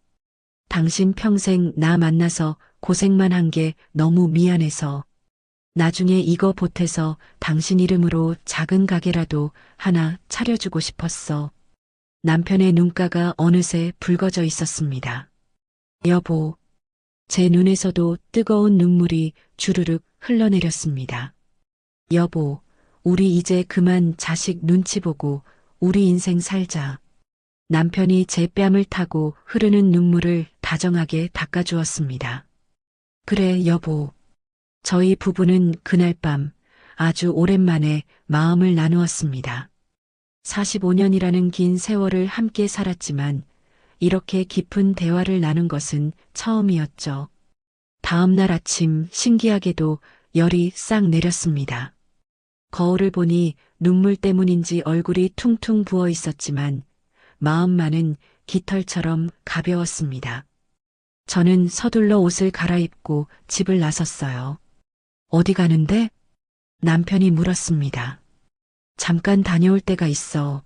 당신 평생 나 만나서 고생만 한 게 너무 미안해서. 나중에 이거 보태서 당신 이름으로 작은 가게라도 하나 차려주고 싶었어. 남편의 눈가가 어느새 붉어져 있었습니다. 여보, 제 눈에서도 뜨거운 눈물이 주르륵 흘러내렸습니다. 여보, 우리 이제 그만 자식 눈치 보고 우리 인생 살자. 남편이 제 뺨을 타고 흐르는 눈물을 다정하게 닦아주었습니다. 그래, 여보. 저희 부부는 그날 밤 아주 오랜만에 마음을 나누었습니다. 45년이라는 긴 세월을 함께 살았지만 이렇게 깊은 대화를 나눈 것은 처음이었죠. 다음 날 아침 신기하게도 열이 싹 내렸습니다. 거울을 보니 눈물 때문인지 얼굴이 퉁퉁 부어 있었지만 마음만은 깃털처럼 가벼웠습니다. 저는 서둘러 옷을 갈아입고 집을 나섰어요. 어디 가는데? 남편이 물었습니다. 잠깐 다녀올 때가 있어.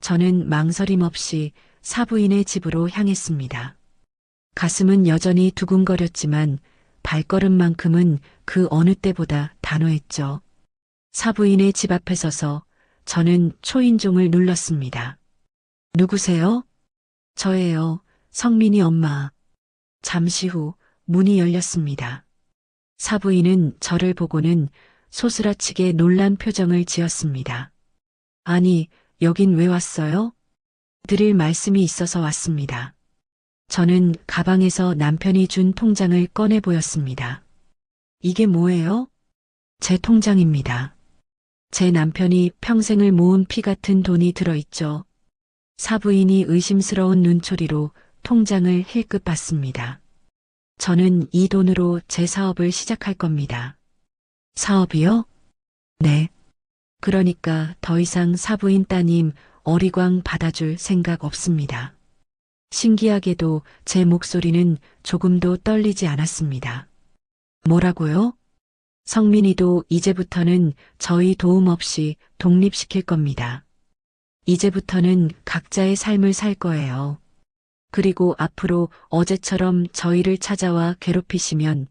저는 망설임 없이 사부인의 집으로 향했습니다. 가슴은 여전히 두근거렸지만 발걸음만큼은 그 어느 때보다 단호했죠. 사부인의 집 앞에 서서 저는 초인종을 눌렀습니다. 누구세요? 저예요. 성민이 엄마. 잠시 후 문이 열렸습니다. 사부인은 저를 보고는 소스라치게 놀란 표정을 지었습니다. 아니, 여긴 왜 왔어요? 드릴 말씀이 있어서 왔습니다. 저는 가방에서 남편이 준 통장을 꺼내 보였습니다. 이게 뭐예요? 제 통장입니다. 제 남편이 평생을 모은 피 같은 돈이 들어있죠. 사부인이 의심스러운 눈초리로 통장을 힐끗 봤습니다. 저는 이 돈으로 제 사업을 시작할 겁니다. 사업이요? 네. 그러니까 더 이상 사부인 따님 어리광 받아줄 생각 없습니다. 신기하게도 제 목소리는 조금도 떨리지 않았습니다. 뭐라고요? 성민이도 이제부터는 저희 도움 없이 독립시킬 겁니다. 이제부터는 각자의 삶을 살 거예요. 그리고 앞으로 어제처럼 저희를 찾아와 괴롭히시면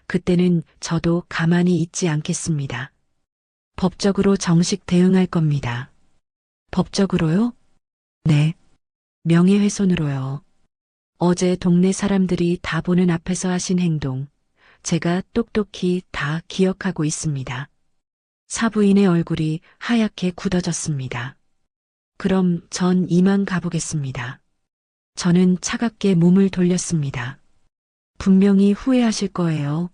그때는 저도 가만히 있지 않겠습니다. 법적으로 정식 대응할 겁니다. 법적으로요? 네. 명예훼손으로요. 어제 동네 사람들이 다 보는 앞에서 하신 행동, 제가 똑똑히 다 기억하고 있습니다. 사부인의 얼굴이 하얗게 굳어졌습니다. 그럼 전 이만 가보겠습니다. 저는 차갑게 몸을 돌렸습니다. 분명히 후회하실 거예요.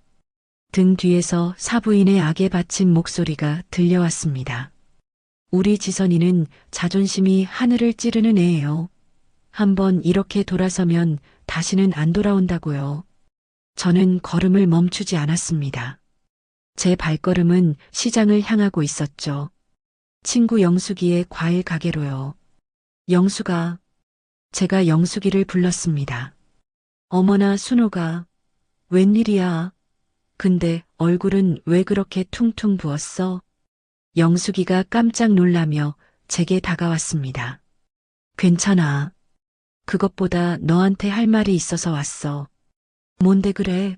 등 뒤에서 사부인의 악에 받친 목소리가 들려왔습니다. 우리 지선이는 자존심이 하늘을 찌르는 애예요. 한번 이렇게 돌아서면 다시는 안 돌아온다고요. 저는 걸음을 멈추지 않았습니다. 제 발걸음은 시장을 향하고 있었죠. 친구 영숙이의 과일 가게로요. 영숙아. 제가 영숙이를 불렀습니다. 어머나 순호가. 웬일이야. 근데 얼굴은 왜 그렇게 퉁퉁 부었어? 영숙이가 깜짝 놀라며 제게 다가왔습니다. 괜찮아. 그것보다 너한테 할 말이 있어서 왔어. 뭔데 그래?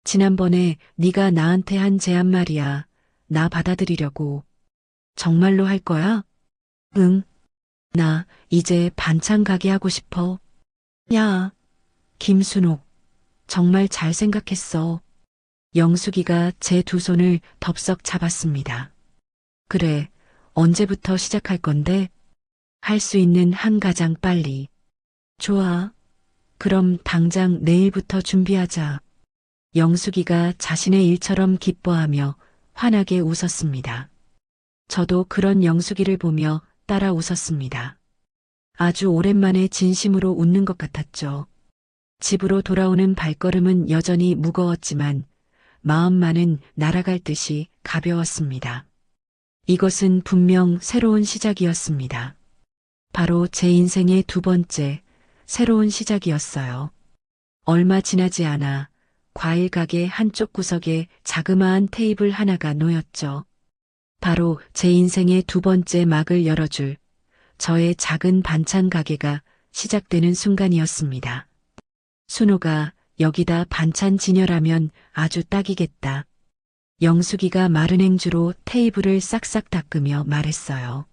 지난번에 네가 나한테 한 제안 말이야. 나 받아들이려고. 정말로 할 거야? 응. 나 이제 반찬 가게 하고 싶어. 야, 김순옥. 정말 잘 생각했어. 영숙이가 제 두 손을 덥석 잡았습니다. 그래, 언제부터 시작할 건데? 할 수 있는 한 가장 빨리. 좋아. 그럼 당장 내일부터 준비하자. 영숙이가 자신의 일처럼 기뻐하며 환하게 웃었습니다. 저도 그런 영숙이를 보며 따라 웃었습니다. 아주 오랜만에 진심으로 웃는 것 같았죠. 집으로 돌아오는 발걸음은 여전히 무거웠지만 마음만은 날아갈 듯이 가벼웠습니다. 이것은 분명 새로운 시작이었습니다. 바로 제 인생의 두 번째 새로운 시작이었어요. 얼마 지나지 않아 과일 가게 한쪽 구석에 자그마한 테이블 하나가 놓였죠. 바로 제 인생의 두 번째 막을 열어줄 저의 작은 반찬 가게가 시작되는 순간이었습니다. 순호가 여기다 반찬 진열하면 아주 딱이겠다. 영숙이가 마른 행주로 테이블을 싹싹 닦으며 말했어요.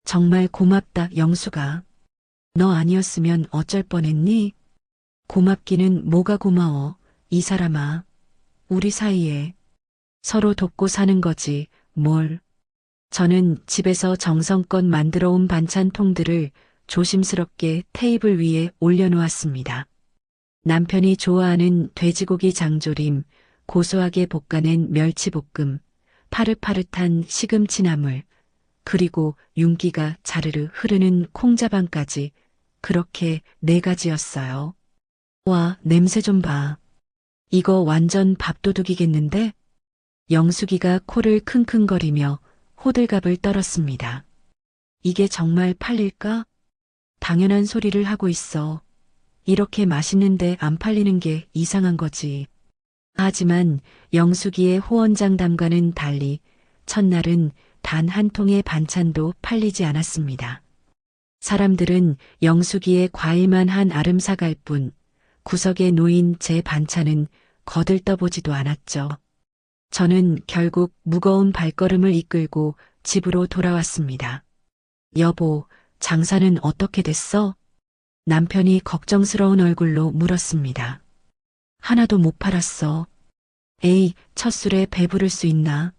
정말 고맙다, 영숙아. 너 아니었으면 어쩔 뻔했니? 고맙기는 뭐가 고마워, 이 사람아. 우리 사이에 서로 돕고 사는 거지 뭘? 저는 집에서 정성껏 만들어 온 반찬통들을 조심스럽게 테이블 위에 올려놓았습니다. 남편이 좋아하는 돼지고기 장조림, 고소하게 볶아낸 멸치볶음, 파릇파릇한 시금치나물, 그리고 윤기가 자르르 흐르는 콩자반까지 그렇게 4가지였어요. 와, 냄새 좀 봐. 이거 완전 밥도둑이겠는데? 영숙이가 코를 킁킁거리며 호들갑을 떨었습니다. 이게 정말 팔릴까? 당연한 소리를 하고 있어. 이렇게 맛있는데 안 팔리는 게 이상한 거지. 하지만 영숙이의 호언장담과는 달리 첫날은 단 한 통의 반찬도 팔리지 않았습니다. 사람들은 영숙이의 과일만 한 아름사갈 뿐 구석에 놓인 제 반찬은 거들떠보지도 않았죠. 저는 결국 무거운 발걸음을 이끌고 집으로 돌아왔습니다. 여보, 장사는 어떻게 됐어? 남편이 걱정스러운 얼굴로 물었습니다. 하나도 못 팔았어. 에이, 첫 술에 배부를 수 있나?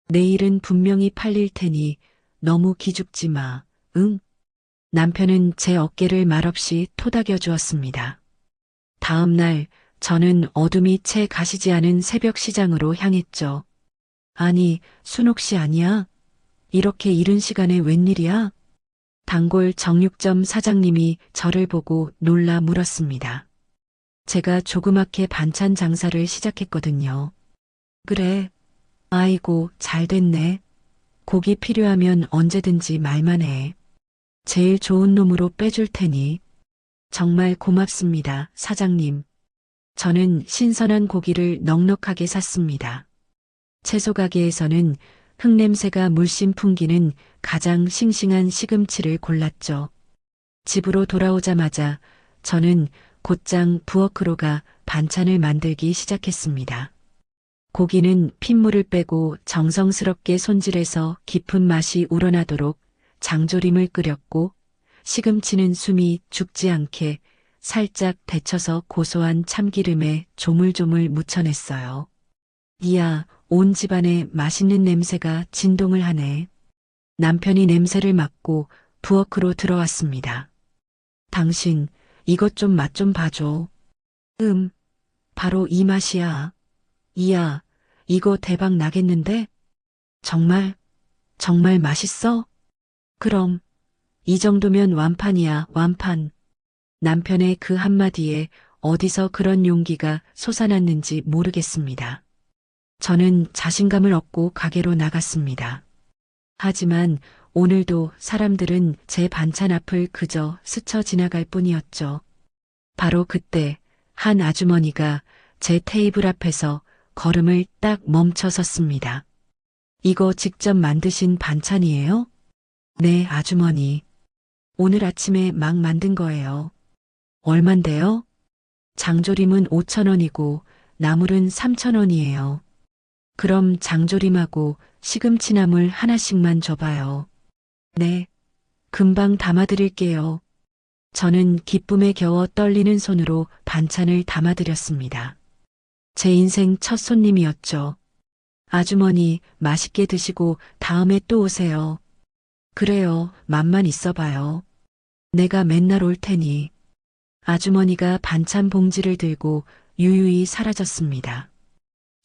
내일은 분명히 팔릴 테니 너무 기죽지 마, 응? 남편은 제 어깨를 말없이 토닥여 주었습니다. 다음 날 저는 어둠이 채 가시지 않은 새벽 시장으로 향했죠. 아니, 순옥 씨 아니야? 이렇게 이른 시간에 웬일이야? 단골 정육점 사장님이 저를 보고 놀라 물었습니다. 제가 조그맣게 반찬 장사를 시작했거든요. 그래. 아이고, 잘 됐네. 고기 필요하면 언제든지 말만 해. 제일 좋은 놈으로 빼줄 테니. 정말 고맙습니다, 사장님. 저는 신선한 고기를 넉넉하게 샀습니다. 채소 가게에서는 흙냄새가 물씬 풍기는 가장 싱싱한 시금치를 골랐죠. 집으로 돌아오자마자 저는 곧장 부엌으로 가 반찬을 만들기 시작했습니다. 고기는 핏물을 빼고 정성스럽게 손질해서 깊은 맛이 우러나도록 장조림을 끓였고 시금치는 숨이 죽지 않게 살짝 데쳐서 고소한 참기름에 조물조물 무쳐냈어요. 이야, 온 집안에 맛있는 냄새가 진동을 하네. 남편이 냄새를 맡고 부엌으로 들어왔습니다. 당신, 이것 좀 맛 좀 봐줘. 바로 이 맛이야. 이야, 이거 대박 나겠는데? 정말, 정말 맛있어? 그럼, 이 정도면 완판이야, 완판. 남편의 그 한마디에 어디서 그런 용기가 솟아났는지 모르겠습니다. 저는 자신감을 얻고 가게로 나갔습니다. 하지만 오늘도 사람들은 제 반찬 앞을 그저 스쳐 지나갈 뿐이었죠. 바로 그때 한 아주머니가 제 테이블 앞에서 걸음을 딱 멈춰 섰습니다. 이거 직접 만드신 반찬이에요? 네, 아주머니. 오늘 아침에 막 만든 거예요. 얼만데요? 장조림은 5,000원이고 나물은 3,000원이에요. 그럼 장조림하고 시금치나물 하나씩만 줘봐요. 네, 금방 담아드릴게요. 저는 기쁨에 겨워 떨리는 손으로 반찬을 담아드렸습니다. 제 인생 첫 손님이었죠. 아주머니, 맛있게 드시고 다음에 또 오세요. 그래요, 맘만 있어봐요. 내가 맨날 올 테니. 아주머니가 반찬 봉지를 들고 유유히 사라졌습니다.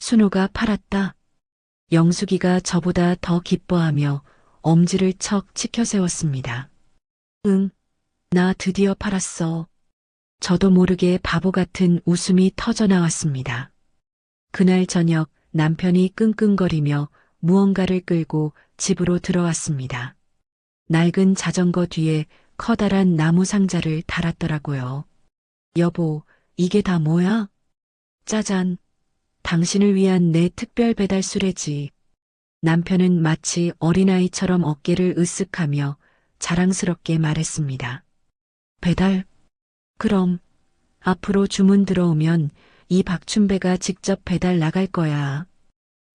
순호가 팔았다. 영숙이가 저보다 더 기뻐하며 엄지를 척 치켜 세웠습니다. 응, 나 드디어 팔았어. 저도 모르게 바보 같은 웃음이 터져 나왔습니다. 그날 저녁 남편이 끙끙거리며 무언가를 끌고 집으로 들어왔습니다. 낡은 자전거 뒤에 커다란 나무 상자를 달았더라고요. 여보, 이게 다 뭐야? 짜잔. 당신을 위한 내 특별 배달 수레지. 남편은 마치 어린아이처럼 어깨를 으쓱하며 자랑스럽게 말했습니다. 배달? 그럼 앞으로 주문 들어오면 이 박춘배가 직접 배달 나갈 거야.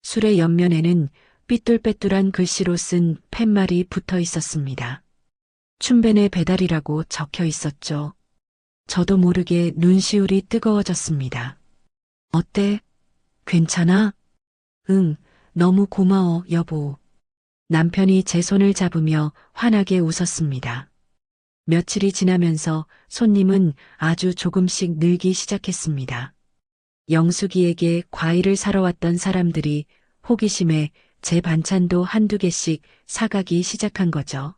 수레 옆면에는 삐뚤빼뚤한 글씨로 쓴 팻말이 붙어 있었습니다. 춘배네 배달이라고 적혀 있었죠. 저도 모르게 눈시울이 뜨거워졌습니다. 어때? 괜찮아? 응, 너무 고마워, 여보. 남편이 제 손을 잡으며 환하게 웃었습니다. 며칠이 지나면서 손님은 아주 조금씩 늘기 시작했습니다. 영숙이에게 과일을 사러 왔던 사람들이 호기심에 제 반찬도 한두 개씩 사가기 시작한 거죠.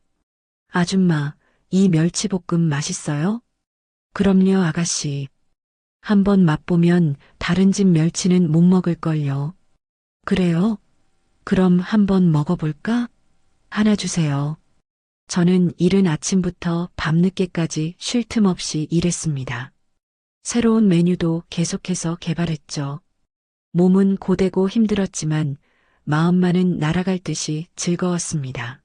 아줌마, 이 멸치볶음 맛있어요? 그럼요, 아가씨. 한번 맛보면 다른 집 멸치는 못 먹을걸요. 그래요? 그럼 한번 먹어볼까? 하나 주세요. 저는 이른 아침부터 밤늦게까지 쉴 틈 없이 일했습니다. 새로운 메뉴도 계속해서 개발했죠. 몸은 고되고 힘들었지만 마음만은 날아갈 듯이 즐거웠습니다.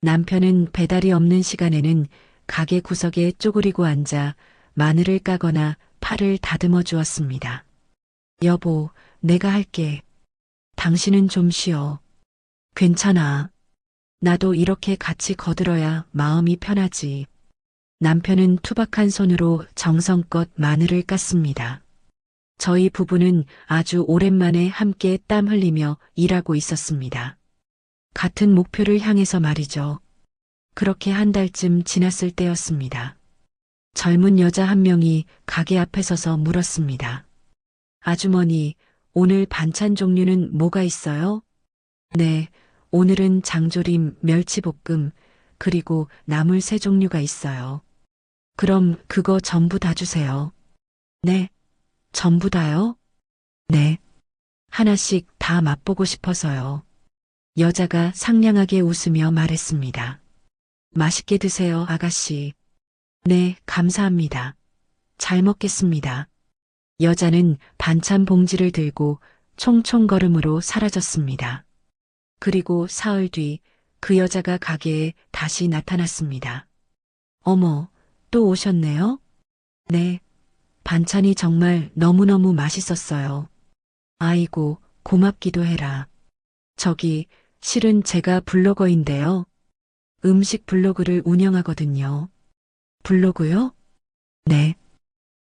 남편은 배달이 없는 시간에는 가게 구석에 쪼그리고 앉아 마늘을 까거나 팔을 다듬어 주었습니다. 여보, 내가 할게. 당신은 좀 쉬어. 괜찮아. 나도 이렇게 같이 거들어야 마음이 편하지. 남편은 투박한 손으로 정성껏 마늘을 깠습니다. 저희 부부는 아주 오랜만에 함께 땀 흘리며 일하고 있었습니다. 같은 목표를 향해서 말이죠. 그렇게 한 달쯤 지났을 때였습니다. 젊은 여자 한 명이 가게 앞에 서서 물었습니다. 아주머니, 오늘 반찬 종류는 뭐가 있어요? 네, 오늘은 장조림, 멸치볶음, 그리고 나물 세 종류가 있어요. 그럼 그거 전부 다 주세요. 네, 전부 다요? 네, 하나씩 다 맛보고 싶어서요. 여자가 상냥하게 웃으며 말했습니다. 맛있게 드세요, 아가씨. 네, 감사합니다. 잘 먹겠습니다. 여자는 반찬 봉지를 들고 총총 걸음으로 사라졌습니다. 그리고 사흘 뒤 그 여자가 가게에 다시 나타났습니다. 어머, 또 오셨네요? 네, 반찬이 정말 너무너무 맛있었어요. 아이고, 고맙기도 해라. 저기, 실은 제가 블로거인데요. 음식 블로그를 운영하거든요. 블로그요? 네.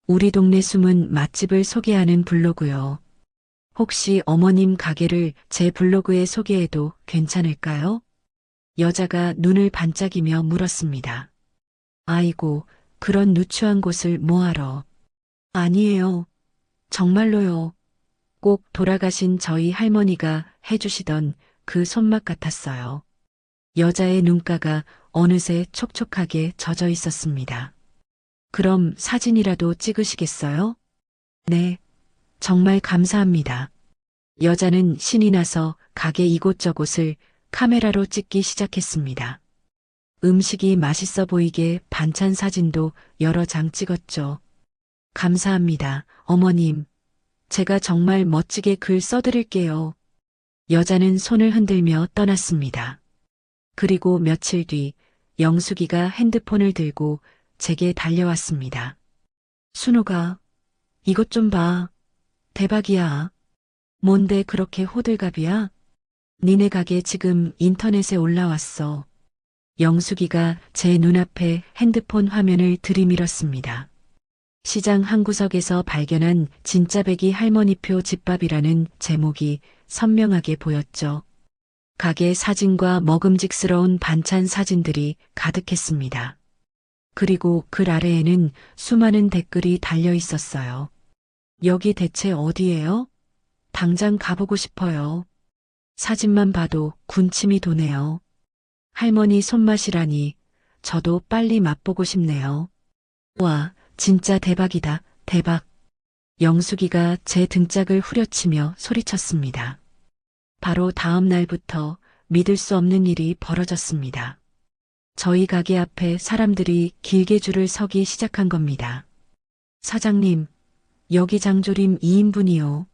우리 동네 숨은 맛집을 소개하는 블로그요. 혹시 어머님 가게를 제 블로그에 소개해도 괜찮을까요? 여자가 눈을 반짝이며 물었습니다. 아이고, 그런 누추한 곳을 뭐하러. 아니에요. 정말로요. 꼭 돌아가신 저희 할머니가 해주시던 그 손맛 같았어요. 여자의 눈가가 어느새 촉촉하게 젖어 있었습니다. 그럼 사진이라도 찍으시겠어요? 네, 정말 감사합니다. 여자는 신이 나서 가게 이곳저곳을 카메라로 찍기 시작했습니다. 음식이 맛있어 보이게 반찬 사진도 여러 장 찍었죠. 감사합니다, 어머님. 제가 정말 멋지게 글 써드릴게요. 여자는 손을 흔들며 떠났습니다. 그리고 며칠 뒤 영숙이가 핸드폰을 들고 제게 달려왔습니다. 순호가, 이것 좀 봐. 대박이야. 뭔데 그렇게 호들갑이야? 니네 가게 지금 인터넷에 올라왔어. 영숙이가 제 눈앞에 핸드폰 화면을 들이밀었습니다. 시장 한 구석에서 발견한 진짜배기 할머니표 집밥이라는 제목이 선명하게 보였죠. 가게 사진과 먹음직스러운 반찬 사진들이 가득했습니다. 그리고 글 아래에는 수많은 댓글이 달려 있었어요. 여기 대체 어디예요? 당장 가보고 싶어요. 사진만 봐도 군침이 도네요. 할머니 손맛이라니 저도 빨리 맛보고 싶네요. 와, 진짜 대박이다, 대박. 영숙이가 제 등짝을 후려치며 소리쳤습니다. 바로 다음 날부터 믿을 수 없는 일이 벌어졌습니다. 저희 가게 앞에 사람들이 길게 줄을 서기 시작한 겁니다. 사장님, 여기 장조림 2인분이요.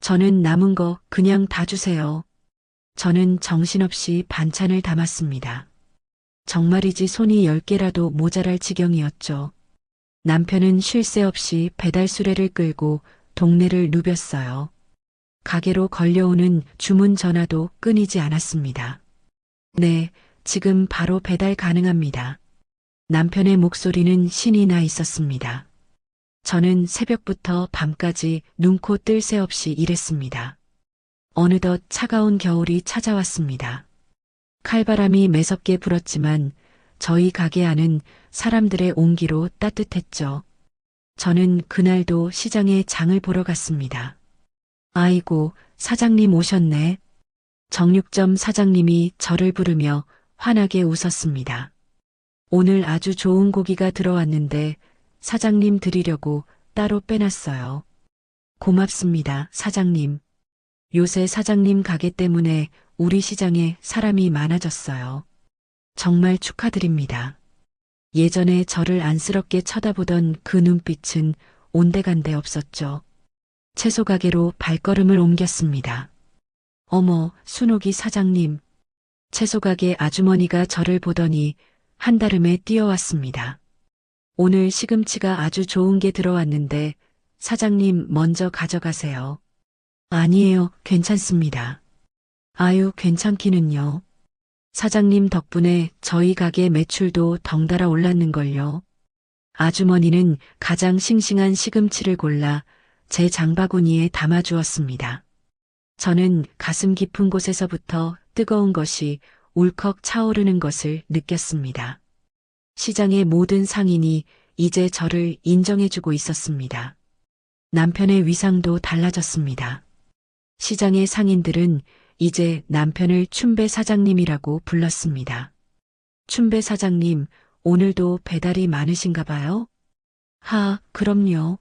저는 남은 거 그냥 다 주세요. 저는 정신없이 반찬을 담았습니다. 정말이지 손이 10개라도 모자랄 지경이었죠. 남편은 쉴 새 없이 배달 수레를 끌고 동네를 누볐어요. 가게로 걸려오는 주문 전화도 끊이지 않았습니다. 네, 지금 바로 배달 가능합니다. 남편의 목소리는 신이 나 있었습니다. 저는 새벽부터 밤까지 눈코 뜰 새 없이 일했습니다. 어느덧 차가운 겨울이 찾아왔습니다. 칼바람이 매섭게 불었지만 저희 가게 안은 사람들의 온기로 따뜻했죠. 저는 그날도 시장에 장을 보러 갔습니다. 아이고, 사장님 오셨네. 정육점 사장님이 저를 부르며 환하게 웃었습니다. 오늘 아주 좋은 고기가 들어왔는데 사장님 드리려고 따로 빼놨어요. 고맙습니다, 사장님. 요새 사장님 가게 때문에 우리 시장에 사람이 많아졌어요. 정말 축하드립니다. 예전에 저를 안쓰럽게 쳐다보던 그 눈빛은 온데간데 없었죠. 채소 가게로 발걸음을 옮겼습니다. 어머, 순옥이 사장님. 채소 가게 아주머니가 저를 보더니 한달음에 뛰어왔습니다. 오늘 시금치가 아주 좋은 게 들어왔는데 사장님 먼저 가져가세요. 아니에요, 괜찮습니다. 아유, 괜찮기는요. 사장님 덕분에 저희 가게 매출도 덩달아 올랐는걸요. 아주머니는 가장 싱싱한 시금치를 골라 제 장바구니에 담아주었습니다. 저는 가슴 깊은 곳에서부터 뜨거운 것이 울컥 차오르는 것을 느꼈습니다. 시장의 모든 상인이 이제 저를 인정해주고 있었습니다. 남편의 위상도 달라졌습니다. 시장의 상인들은 이제 남편을 춘배 사장님이라고 불렀습니다. 춘배 사장님, 오늘도 배달이 많으신가 봐요? 그럼요.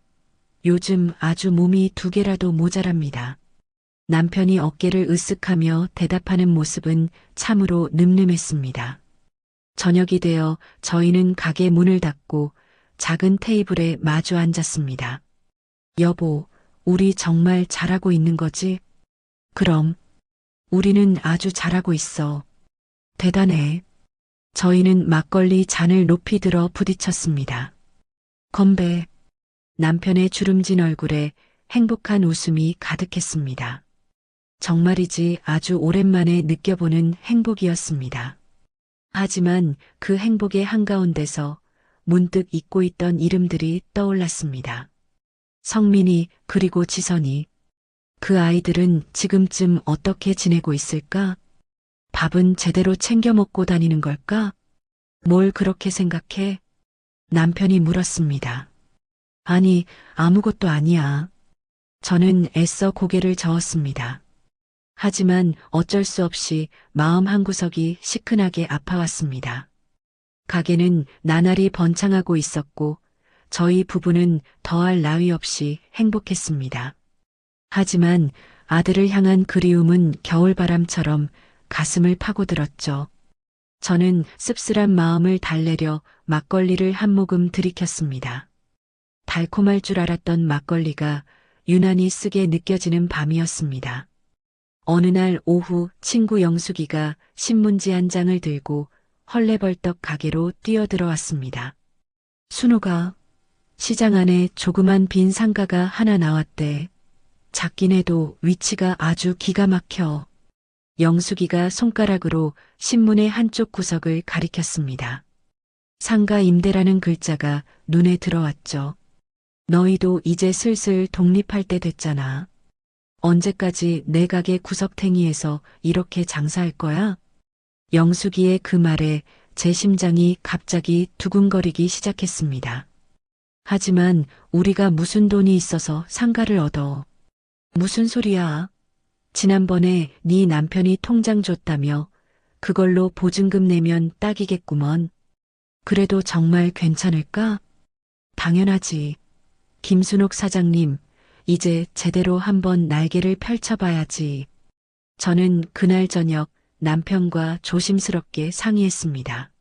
요즘 아주 몸이 2개라도 모자랍니다. 남편이 어깨를 으쓱하며 대답하는 모습은 참으로 늠름했습니다. 저녁이 되어 저희는 가게 문을 닫고 작은 테이블에 마주 앉았습니다. 여보, 우리 정말 잘하고 있는 거지? 그럼. 우리는 아주 잘하고 있어. 대단해. 저희는 막걸리 잔을 높이 들어 부딪혔습니다. 건배. 남편의 주름진 얼굴에 행복한 웃음이 가득했습니다. 정말이지 아주 오랜만에 느껴보는 행복이었습니다. 하지만 그 행복의 한가운데서 문득 잊고 있던 이름들이 떠올랐습니다. 성민이 그리고 지선이. 그 아이들은 지금쯤 어떻게 지내고 있을까? 밥은 제대로 챙겨 먹고 다니는 걸까? 뭘 그렇게 생각해? 남편이 물었습니다. 아니, 아무것도 아니야. 저는 애써 고개를 저었습니다. 하지만 어쩔 수 없이 마음 한구석이 시큰하게 아파왔습니다. 가게는 나날이 번창하고 있었고 저희 부부는 더할 나위 없이 행복했습니다. 하지만 아들을 향한 그리움은 겨울바람처럼 가슴을 파고들었죠. 저는 씁쓸한 마음을 달래려 막걸리를 한 모금 들이켰습니다. 달콤할 줄 알았던 막걸리가 유난히 쓰게 느껴지는 밤이었습니다. 어느 날 오후 친구 영숙이가 신문지 한 장을 들고 헐레벌떡 가게로 뛰어들어왔습니다. 순호가, 시장 안에 조그만 빈 상가가 하나 나왔대. 작긴 해도 위치가 아주 기가 막혀. 영숙이가 손가락으로 신문의 한쪽 구석을 가리켰습니다. 상가 임대라는 글자가 눈에 들어왔죠. 너희도 이제 슬슬 독립할 때 됐잖아. 언제까지 내 가게 구석탱이에서 이렇게 장사할 거야? 영숙이의 그 말에 제 심장이 갑자기 두근거리기 시작했습니다. 하지만 우리가 무슨 돈이 있어서 상가를 얻어. 무슨 소리야? 지난번에 네 남편이 통장 줬다며 그걸로 보증금 내면 딱이겠구먼. 그래도 정말 괜찮을까? 당연하지. 김순옥 사장님, 이제 제대로 한번 날개를 펼쳐봐야지. 저는 그날 저녁 남편과 조심스럽게 상의했습니다.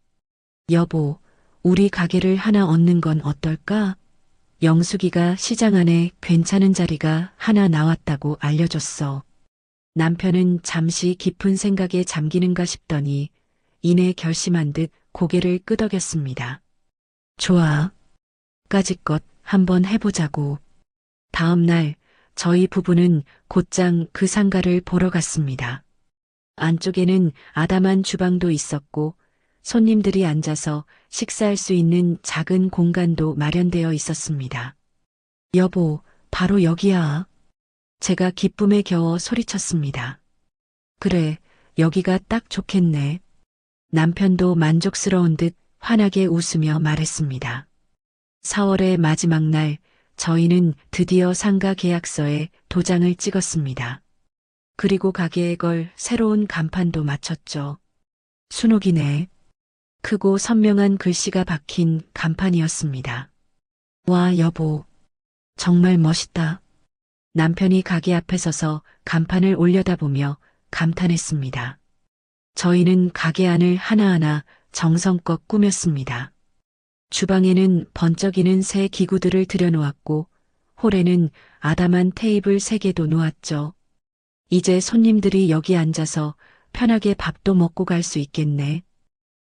여보, 우리 가게를 하나 얻는 건 어떨까? 영숙이가 시장 안에 괜찮은 자리가 하나 나왔다고 알려줬어. 남편은 잠시 깊은 생각에 잠기는가 싶더니 이내 결심한 듯 고개를 끄덕였습니다. 좋아. 까짓것 한번 해보자고. 다음 날 저희 부부는 곧장 그 상가를 보러 갔습니다. 안쪽에는 아담한 주방도 있었고 손님들이 앉아서 식사할 수 있는 작은 공간도 마련되어 있었습니다. 여보, 바로 여기야. 제가 기쁨에 겨워 소리쳤습니다. 그래, 여기가 딱 좋겠네. 남편도 만족스러운 듯 환하게 웃으며 말했습니다. 4월의 마지막 날, 저희는 드디어 상가 계약서에 도장을 찍었습니다. 그리고 가게에 걸 새로운 간판도 맞췄죠. 순옥이네. 크고 선명한 글씨가 박힌 간판이었습니다. 와, 여보. 정말 멋있다. 남편이 가게 앞에 서서 간판을 올려다보며 감탄했습니다. 저희는 가게 안을 하나하나 정성껏 꾸몄습니다. 주방에는 번쩍이는 새 기구들을 들여놓았고, 홀에는 아담한 테이블 3개도 놓았죠. 이제 손님들이 여기 앉아서 편하게 밥도 먹고 갈 수 있겠네.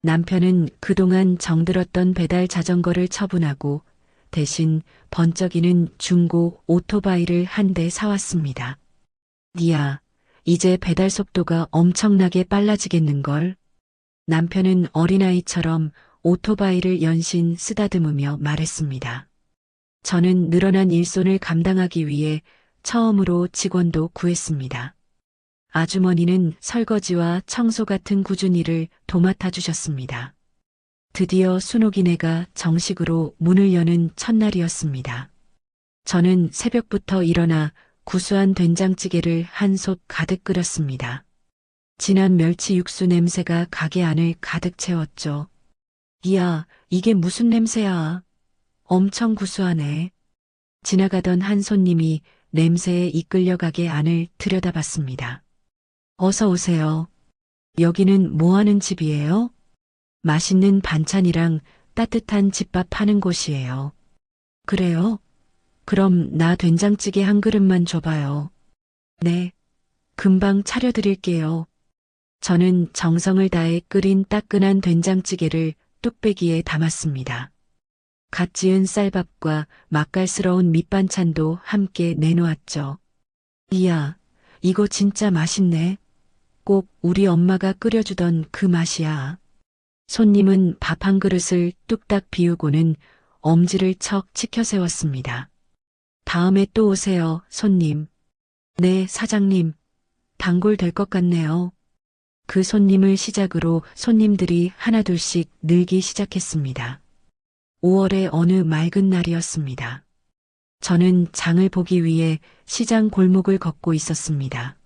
남편은 그동안 정들었던 배달 자전거를 처분하고 대신 번쩍이는 중고 오토바이를 한 대 사왔습니다. 니야, 이제 배달 속도가 엄청나게 빨라지겠는걸? 남편은 어린아이처럼 오토바이를 연신 쓰다듬으며 말했습니다. 저는 늘어난 일손을 감당하기 위해 처음으로 직원도 구했습니다. 아주머니는 설거지와 청소 같은 꾸준히 일을 도맡아 주셨습니다. 드디어 순옥이네가 정식으로 문을 여는 첫날이었습니다. 저는 새벽부터 일어나 구수한 된장찌개를 한 솥 가득 끓였습니다. 진한 멸치 육수 냄새가 가게 안을 가득 채웠죠. 이야, 이게 무슨 냄새야? 엄청 구수하네. 지나가던 한 손님이 냄새에 이끌려 가게 안을 들여다봤습니다. 어서 오세요. 여기는 뭐 하는 집이에요? 맛있는 반찬이랑 따뜻한 집밥 하는 곳이에요. 그래요? 그럼 나 된장찌개 한 그릇만 줘봐요. 네, 금방 차려드릴게요. 저는 정성을 다해 끓인 따끈한 된장찌개를 뚝배기에 담았습니다. 갓 지은 쌀밥과 맛깔스러운 밑반찬도 함께 내놓았죠. 이야, 이거 진짜 맛있네. 꼭 우리 엄마가 끓여주던 그 맛이야. 손님은 밥 한 그릇을 뚝딱 비우고는 엄지를 척 치켜 세웠습니다. 다음에 또 오세요, 손님. 네, 사장님. 단골 될 것 같네요. 그 손님을 시작으로 손님들이 하나둘씩 늘기 시작했습니다. 5월의 어느 맑은 날이었습니다. 저는 장을 보기 위해 시장 골목을 걷고 있었습니다.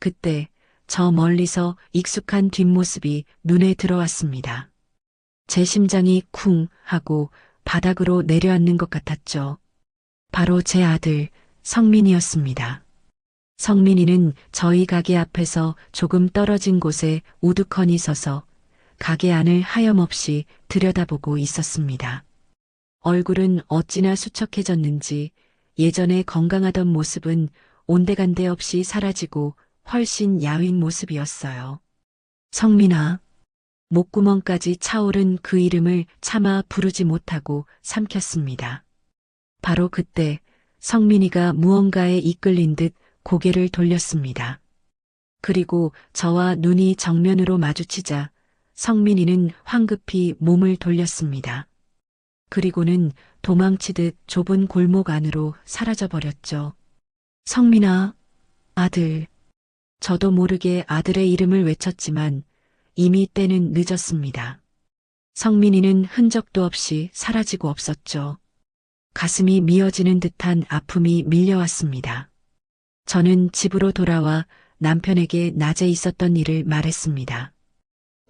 그때 저 멀리서 익숙한 뒷모습이 눈에 들어왔습니다. 제 심장이 쿵 하고 바닥으로 내려앉는 것 같았죠. 바로 제 아들 성민이었습니다. 성민이는 저희 가게 앞에서 조금 떨어진 곳에 우두커니 서서 가게 안을 하염없이 들여다보고 있었습니다. 얼굴은 어찌나 수척해졌는지 예전에 건강하던 모습은 온데간데 없이 사라지고 훨씬 야윈 모습이었어요. 성민아. 목구멍까지 차오른 그 이름을 차마 부르지 못하고 삼켰습니다. 바로 그때 성민이가 무언가에 이끌린 듯 고개를 돌렸습니다. 그리고 저와 눈이 정면으로 마주치자 성민이는 황급히 몸을 돌렸습니다. 그리고는 도망치듯 좁은 골목 안으로 사라져버렸죠. 성민아, 아들. 저도 모르게 아들의 이름을 외쳤지만 이미 때는 늦었습니다. 성민이는 흔적도 없이 사라지고 없었죠. 가슴이 미어지는 듯한 아픔이 밀려왔습니다. 저는 집으로 돌아와 남편에게 낮에 있었던 일을 말했습니다.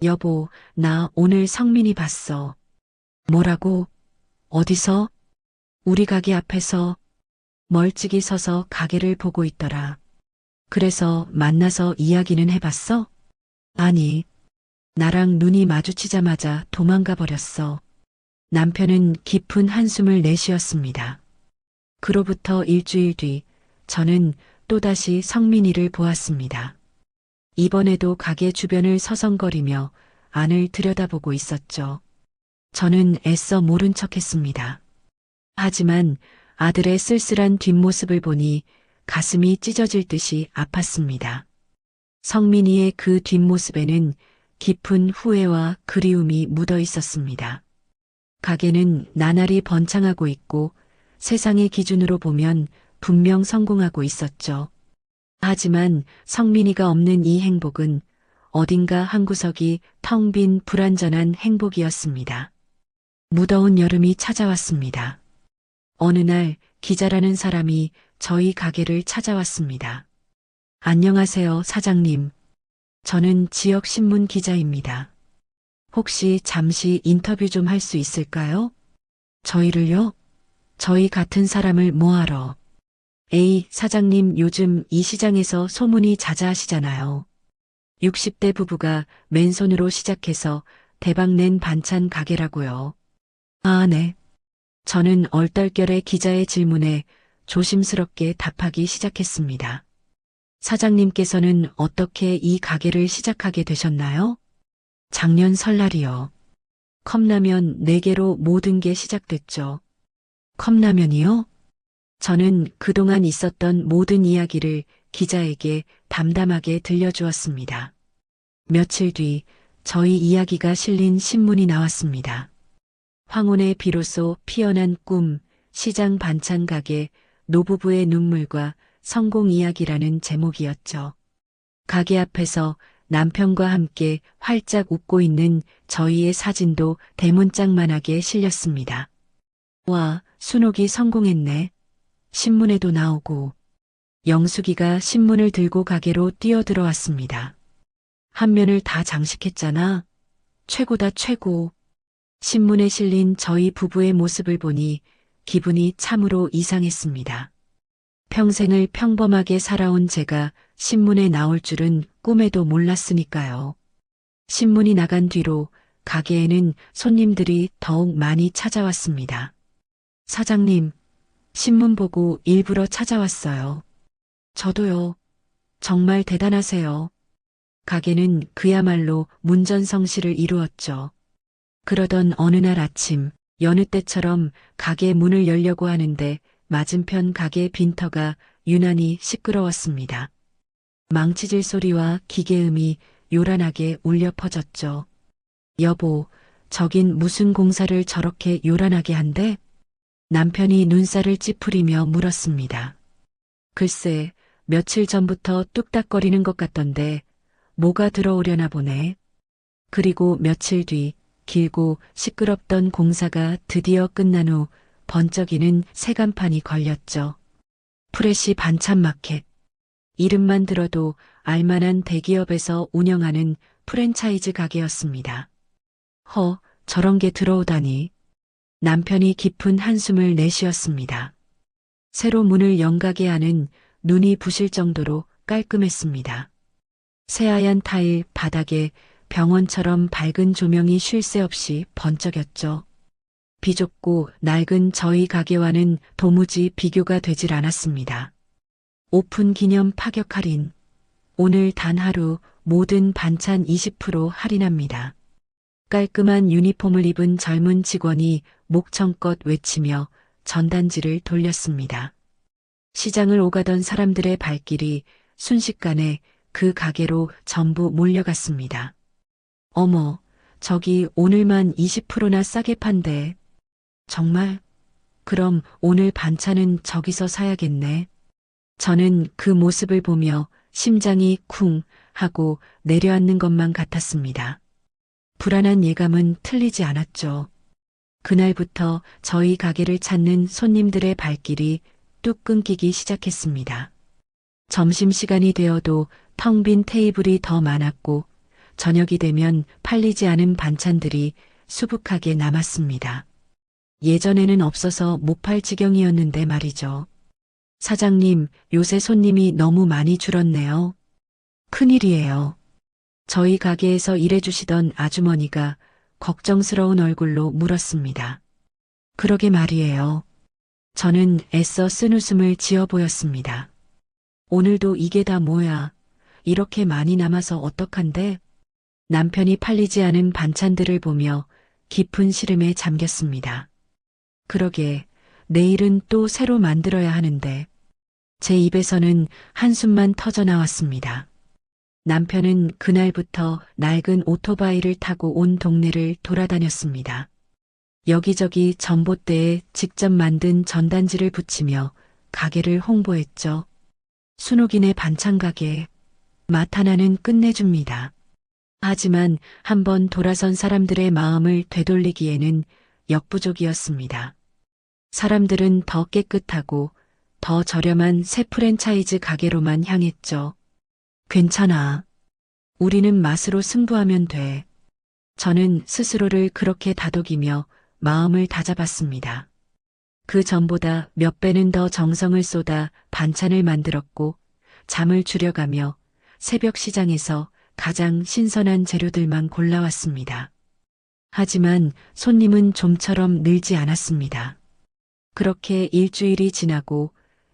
여보, 나 오늘 성민이 봤어. 뭐라고? 어디서? 우리 가게 앞에서 멀찍이 서서 가게를 보고 있더라. 그래서 만나서 이야기는 해봤어? 아니, 나랑 눈이 마주치자마자 도망가 버렸어. 남편은 깊은 한숨을 내쉬었습니다. 그로부터 일주일 뒤 저는 또다시 성민이를 보았습니다. 이번에도 가게 주변을 서성거리며 안을 들여다보고 있었죠. 저는 애써 모른 척했습니다. 하지만 아들의 쓸쓸한 뒷모습을 보니 가슴이 찢어질 듯이 아팠습니다. 성민이의 그 뒷모습에는 깊은 후회와 그리움이 묻어 있었습니다. 가게는 나날이 번창하고 있고 세상의 기준으로 보면 분명 성공하고 있었죠. 하지만 성민이가 없는 이 행복은 어딘가 한 구석이 텅 빈 불완전한 행복이었습니다. 무더운 여름이 찾아왔습니다. 어느 날 기자라는 사람이 저희 가게를 찾아왔습니다. 안녕하세요, 사장님. 저는 지역신문 기자입니다. 혹시 잠시 인터뷰 좀 할 수 있을까요? 저희를요? 저희 같은 사람을 뭐하러? 에이, 사장님 요즘 이 시장에서 소문이 자자하시잖아요. 60대 부부가 맨손으로 시작해서 대박낸 반찬 가게라고요. 아, 네. 저는 얼떨결에 기자의 질문에 조심스럽게 답하기 시작했습니다. 사장님께서는 어떻게 이 가게를 시작하게 되셨나요? 작년 설날이요. 컵라면 4개로 모든 게 시작됐죠. 컵라면이요? 저는 그동안 있었던 모든 이야기를 기자에게 담담하게 들려주었습니다. 며칠 뒤 저희 이야기가 실린 신문이 나왔습니다. 황혼의 비로소 피어난 꿈, 시장 반찬 가게, 노부부의 눈물과 성공 이야기라는 제목이었죠. 가게 앞에서 남편과 함께 활짝 웃고 있는 저희의 사진도 대문짝만하게 실렸습니다. 와, 순옥이 성공했네. 신문에도 나오고. 영숙이가 신문을 들고 가게로 뛰어들어왔습니다. 한 면을 다 장식했잖아. 최고다, 최고. 신문에 실린 저희 부부의 모습을 보니 기분이 참으로 이상했습니다. 평생을 평범하게 살아온 제가 신문에 나올 줄은 꿈에도 몰랐으니까요. 신문이 나간 뒤로 가게에는 손님들이 더욱 많이 찾아왔습니다. 사장님, 신문 보고 일부러 찾아왔어요. 저도요. 정말 대단하세요. 가게는 그야말로 문전성시를 이루었죠. 그러던 어느 날 아침, 여느 때처럼 가게 문을 열려고 하는데 맞은편 가게 빈터가 유난히 시끄러웠습니다. 망치질 소리와 기계음이 요란하게 울려 퍼졌죠. 여보, 저긴 무슨 공사를 저렇게 요란하게 한대? 남편이 눈살을 찌푸리며 물었습니다. 글쎄, 며칠 전부터 뚝딱거리는 것 같던데 뭐가 들어오려나 보네. 그리고 며칠 뒤 길고 시끄럽던 공사가 드디어 끝난 후 번쩍이는 새간판이 걸렸죠. 프레시 반찬 마켓. 이름만 들어도 알만한 대기업에서 운영하는 프랜차이즈 가게였습니다. 저런 게 들어오다니. 남편이 깊은 한숨을 내쉬었습니다. 새로 문을 연가게 하는 눈이 부실 정도로 깔끔했습니다. 새하얀 타일 바닥에 병원처럼 밝은 조명이 쉴 새 없이 번쩍였죠. 비좁고 낡은 저희 가게와는 도무지 비교가 되질 않았습니다. 오픈 기념 파격 할인. 오늘 단 하루 모든 반찬 20% 할인합니다. 깔끔한 유니폼을 입은 젊은 직원이 목청껏 외치며 전단지를 돌렸습니다. 시장을 오가던 사람들의 발길이 순식간에 그 가게로 전부 몰려갔습니다. 어머, 저기 오늘만 20%나 싸게 판대. 정말? 그럼 오늘 반찬은 저기서 사야겠네. 저는 그 모습을 보며 심장이 쿵 하고 내려앉는 것만 같았습니다. 불안한 예감은 틀리지 않았죠. 그날부터 저희 가게를 찾는 손님들의 발길이 뚝 끊기기 시작했습니다. 점심시간이 되어도 텅 빈 테이블이 더 많았고 저녁이 되면 팔리지 않은 반찬들이 수북하게 남았습니다. 예전에는 없어서 못 팔 지경이었는데 말이죠. 사장님, 요새 손님이 너무 많이 줄었네요. 큰일이에요. 저희 가게에서 일해주시던 아주머니가 걱정스러운 얼굴로 물었습니다. 그러게 말이에요. 저는 애써 쓴웃음을 지어 보였습니다. 오늘도 이게 다 뭐야? 이렇게 많이 남아서 어떡한데? 남편이 팔리지 않은 반찬들을 보며 깊은 시름에 잠겼습니다. 그러게, 내일은 또 새로 만들어야 하는데. 제 입에서는 한숨만 터져 나왔습니다. 남편은 그날부터 낡은 오토바이를 타고 온 동네를 돌아다녔습니다. 여기저기 전봇대에 직접 만든 전단지를 붙이며 가게를 홍보했죠. 순옥이네 반찬 가게. 맛 하나는 끝내줍니다. 하지만 한번 돌아선 사람들의 마음을 되돌리기에는 역부족이었습니다. 사람들은 더 깨끗하고 더 저렴한 새 프랜차이즈 가게로만 향했죠. 괜찮아. 우리는 맛으로 승부하면 돼. 저는 스스로를 그렇게 다독이며 마음을 다잡았습니다. 그 전보다 몇 배는 더 정성을 쏟아 반찬을 만들었고 잠을 줄여가며 새벽 시장에서 가장 신선한 재료들만 골라왔습니다. 하지만 손님은 좀처럼 늘지 않았습니다. 그렇게 일주일이 지나고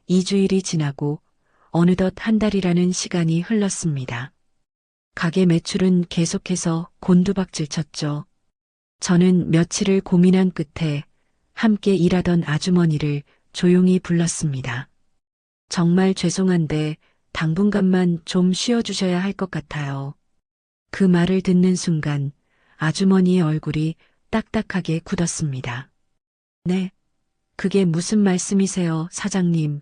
2주일이 지나고 어느덧 한 달이라는 시간이 흘렀습니다. 가게 매출은 계속해서 곤두박질 쳤죠. 저는 며칠을 고민한 끝에 함께 일하던 아주머니를 조용히 불렀습니다. 정말 죄송한데 당분간만 좀 쉬어주셔야 할 것 같아요. 그 말을 듣는 순간 아주머니의 얼굴이 딱딱하게 굳었습니다. 네, 그게 무슨 말씀이세요, 사장님?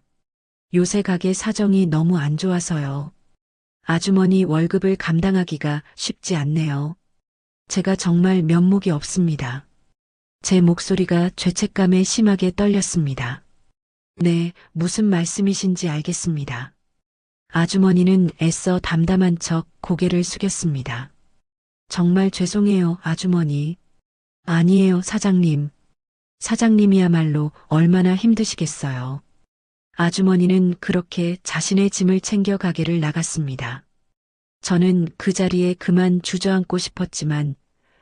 요새 가게 사정이 너무 안 좋아서요. 아주머니 월급을 감당하기가 쉽지 않네요. 제가 정말 면목이 없습니다. 제 목소리가 죄책감에 심하게 떨렸습니다. 네, 무슨 말씀이신지 알겠습니다. 아주머니는 애써 담담한 척 고개를 숙였습니다. 정말 죄송해요, 아주머니. 아니에요, 사장님. 사장님이야말로 얼마나 힘드시겠어요. 아주머니는 그렇게 자신의 짐을 챙겨 가게를 나갔습니다. 저는 그 자리에 그만 주저앉고 싶었지만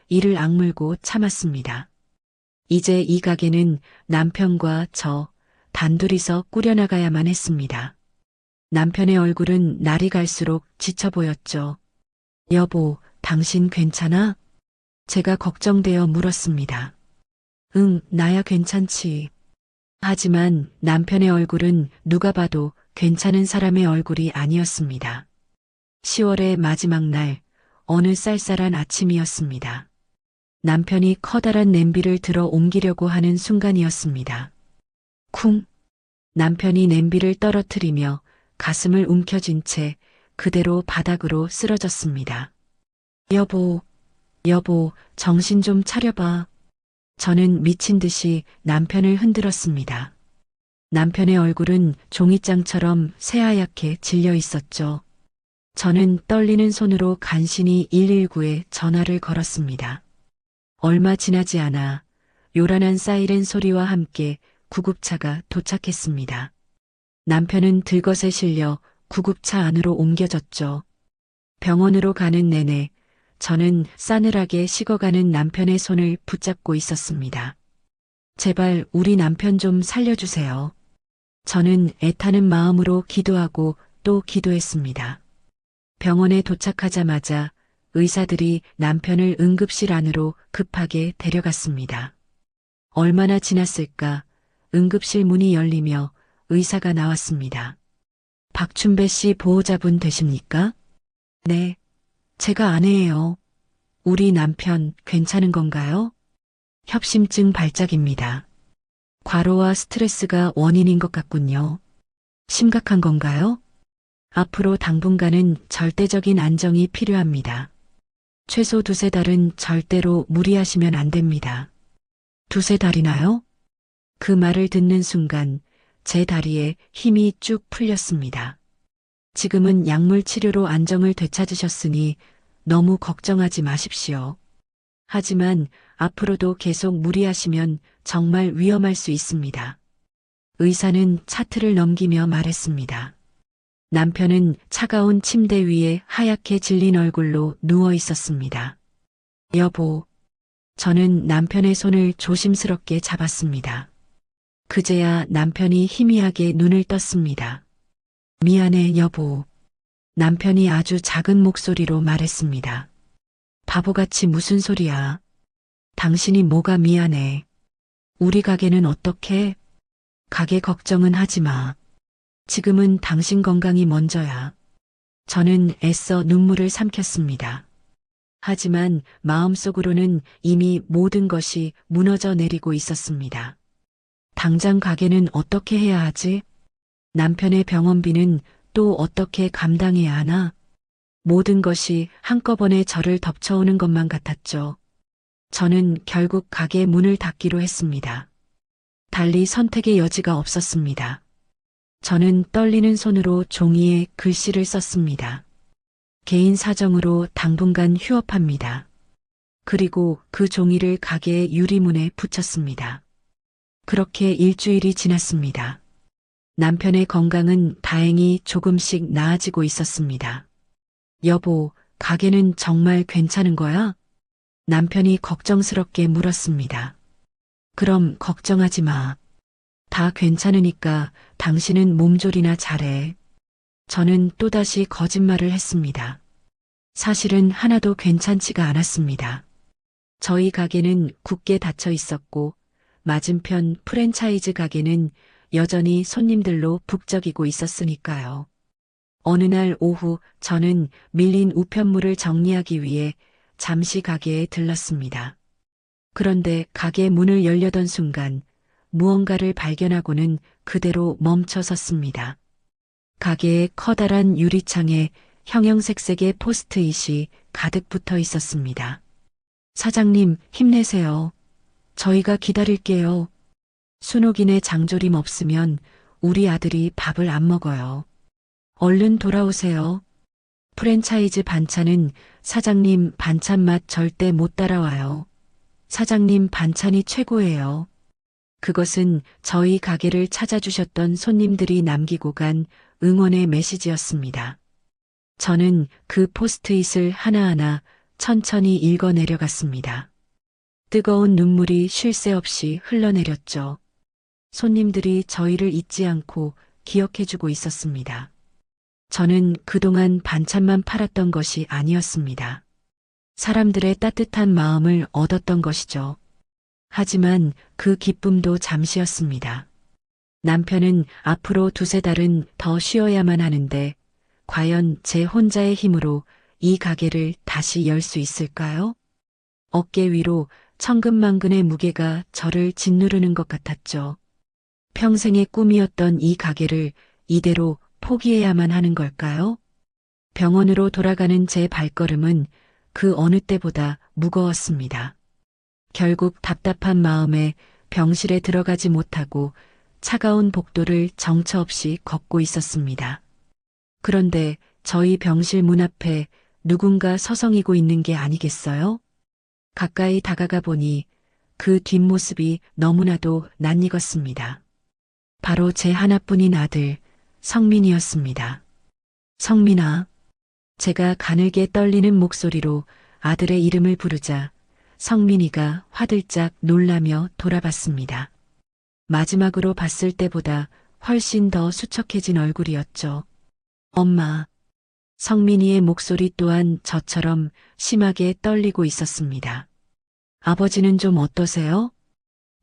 이를 악물고 참았습니다. 이제 이 가게는 남편과 저 단둘이서 꾸려나가야만 했습니다. 남편의 얼굴은 날이 갈수록 지쳐 보였죠. 여보, 당신 괜찮아? 제가 걱정되어 물었습니다. 응, 나야 괜찮지. 하지만 남편의 얼굴은 누가 봐도 괜찮은 사람의 얼굴이 아니었습니다. 10월의 마지막 날, 어느 쌀쌀한 아침이었습니다. 남편이 커다란 냄비를 들어 옮기려고 하는 순간이었습니다. 쿵! 남편이 냄비를 떨어뜨리며 가슴을 움켜쥔 채 그대로 바닥으로 쓰러졌습니다. 여보, 정신 좀 차려봐. 저는 미친 듯이 남편을 흔들었습니다. 남편의 얼굴은 종이장처럼 새하얗게 질려 있었죠. 저는 떨리는 손으로 간신히 119에 전화를 걸었습니다. 얼마 지나지 않아 요란한 사이렌 소리와 함께 구급차가 도착했습니다. 남편은 들것에 실려 구급차 안으로 옮겨졌죠. 병원으로 가는 내내 저는 싸늘하게 식어가는 남편의 손을 붙잡고 있었습니다. 제발 우리 남편 좀 살려주세요. 저는 애타는 마음으로 기도하고 또 기도했습니다. 병원에 도착하자마자 의사들이 남편을 응급실 안으로 급하게 데려갔습니다. 얼마나 지났을까 응급실 문이 열리며 의사가 나왔습니다. 박춘배 씨 보호자분 되십니까? 네, 제가 아내예요. 우리 남편 괜찮은 건가요? 협심증 발작입니다. 과로와 스트레스가 원인인 것 같군요. 심각한 건가요? 앞으로 당분간은 절대적인 안정이 필요합니다. 최소 2~3달은 절대로 무리하시면 안 됩니다. 2~3달이나요? 그 말을 듣는 순간 제 다리에 힘이 쭉 풀렸습니다. 지금은 약물 치료로 안정을 되찾으셨으니 너무 걱정하지 마십시오. 하지만 앞으로도 계속 무리하시면 정말 위험할 수 있습니다. 의사는 차트를 넘기며 말했습니다. 남편은 차가운 침대 위에 하얗게 질린 얼굴로 누워 있었습니다. 여보, 저는 남편의 손을 조심스럽게 잡았습니다. 그제야 남편이 희미하게 눈을 떴습니다. 미안해, 여보. 남편이 아주 작은 목소리로 말했습니다. 바보같이 무슨 소리야. 당신이 뭐가 미안해. 우리 가게는 어떻게? 가게 걱정은 하지 마. 지금은 당신 건강이 먼저야. 저는 애써 눈물을 삼켰습니다. 하지만 마음속으로는 이미 모든 것이 무너져 내리고 있었습니다. 당장 가게는 어떻게 해야 하지? 남편의 병원비는 또 어떻게 감당해야 하나? 모든 것이 한꺼번에 저를 덮쳐오는 것만 같았죠. 저는 결국 가게 문을 닫기로 했습니다. 달리 선택의 여지가 없었습니다. 저는 떨리는 손으로 종이에 글씨를 썼습니다. 개인 사정으로 당분간 휴업합니다. 그리고 그 종이를 가게의 유리문에 붙였습니다. 그렇게 일주일이 지났습니다. 남편의 건강은 다행히 조금씩 나아지고 있었습니다. 여보, 가게는 정말 괜찮은 거야? 남편이 걱정스럽게 물었습니다. 그럼 걱정하지 마. 다 괜찮으니까 당신은 몸조리나 잘해. 저는 또다시 거짓말을 했습니다. 사실은 하나도 괜찮지가 않았습니다. 저희 가게는 굳게 닫혀 있었고 맞은편 프랜차이즈 가게는 여전히 손님들로 북적이고 있었으니까요. 어느 날 오후 저는 밀린 우편물을 정리하기 위해 잠시 가게에 들렀습니다. 그런데 가게 문을 열려던 순간 무언가를 발견하고는 그대로 멈춰 섰습니다. 가게의 커다란 유리창에 형형색색의 포스트잇이 가득 붙어 있었습니다. 사장님, 힘내세요. 저희가 기다릴게요. 순옥인의 장조림 없으면 우리 아들이 밥을 안 먹어요. 얼른 돌아오세요. 프랜차이즈 반찬은 사장님 반찬 맛 절대 못 따라와요. 사장님 반찬이 최고예요. 그것은 저희 가게를 찾아주셨던 손님들이 남기고 간 응원의 메시지였습니다. 저는 그 포스트잇을 하나하나 천천히 읽어 내려갔습니다. 뜨거운 눈물이 쉴 새 없이 흘러내렸죠. 손님들이 저희를 잊지 않고 기억해주고 있었습니다. 저는 그동안 반찬만 팔았던 것이 아니었습니다. 사람들의 따뜻한 마음을 얻었던 것이죠. 하지만 그 기쁨도 잠시였습니다. 남편은 앞으로 두세 달은 더 쉬어야만 하는데 과연 제 혼자의 힘으로 이 가게를 다시 열 수 있을까요? 어깨 위로 천근만근의 무게가 저를 짓누르는 것 같았죠. 평생의 꿈이었던 이 가게를 이대로 포기해야만 하는 걸까요? 병원으로 돌아가는 제 발걸음은 그 어느 때보다 무거웠습니다. 결국 답답한 마음에 병실에 들어가지 못하고 차가운 복도를 정처 없이 걷고 있었습니다. 그런데 저희 병실 문 앞에 누군가 서성이고 있는 게 아니겠어요? 가까이 다가가 보니 그 뒷모습이 너무나도 낯익었습니다. 바로 제 하나뿐인 아들, 성민이었습니다. 성민아, 제가 가늘게 떨리는 목소리로 아들의 이름을 부르자 성민이가 화들짝 놀라며 돌아봤습니다. 마지막으로 봤을 때보다 훨씬 더 수척해진 얼굴이었죠. 엄마. 성민이의 목소리 또한 저처럼 심하게 떨리고 있었습니다. 아버지는 좀 어떠세요?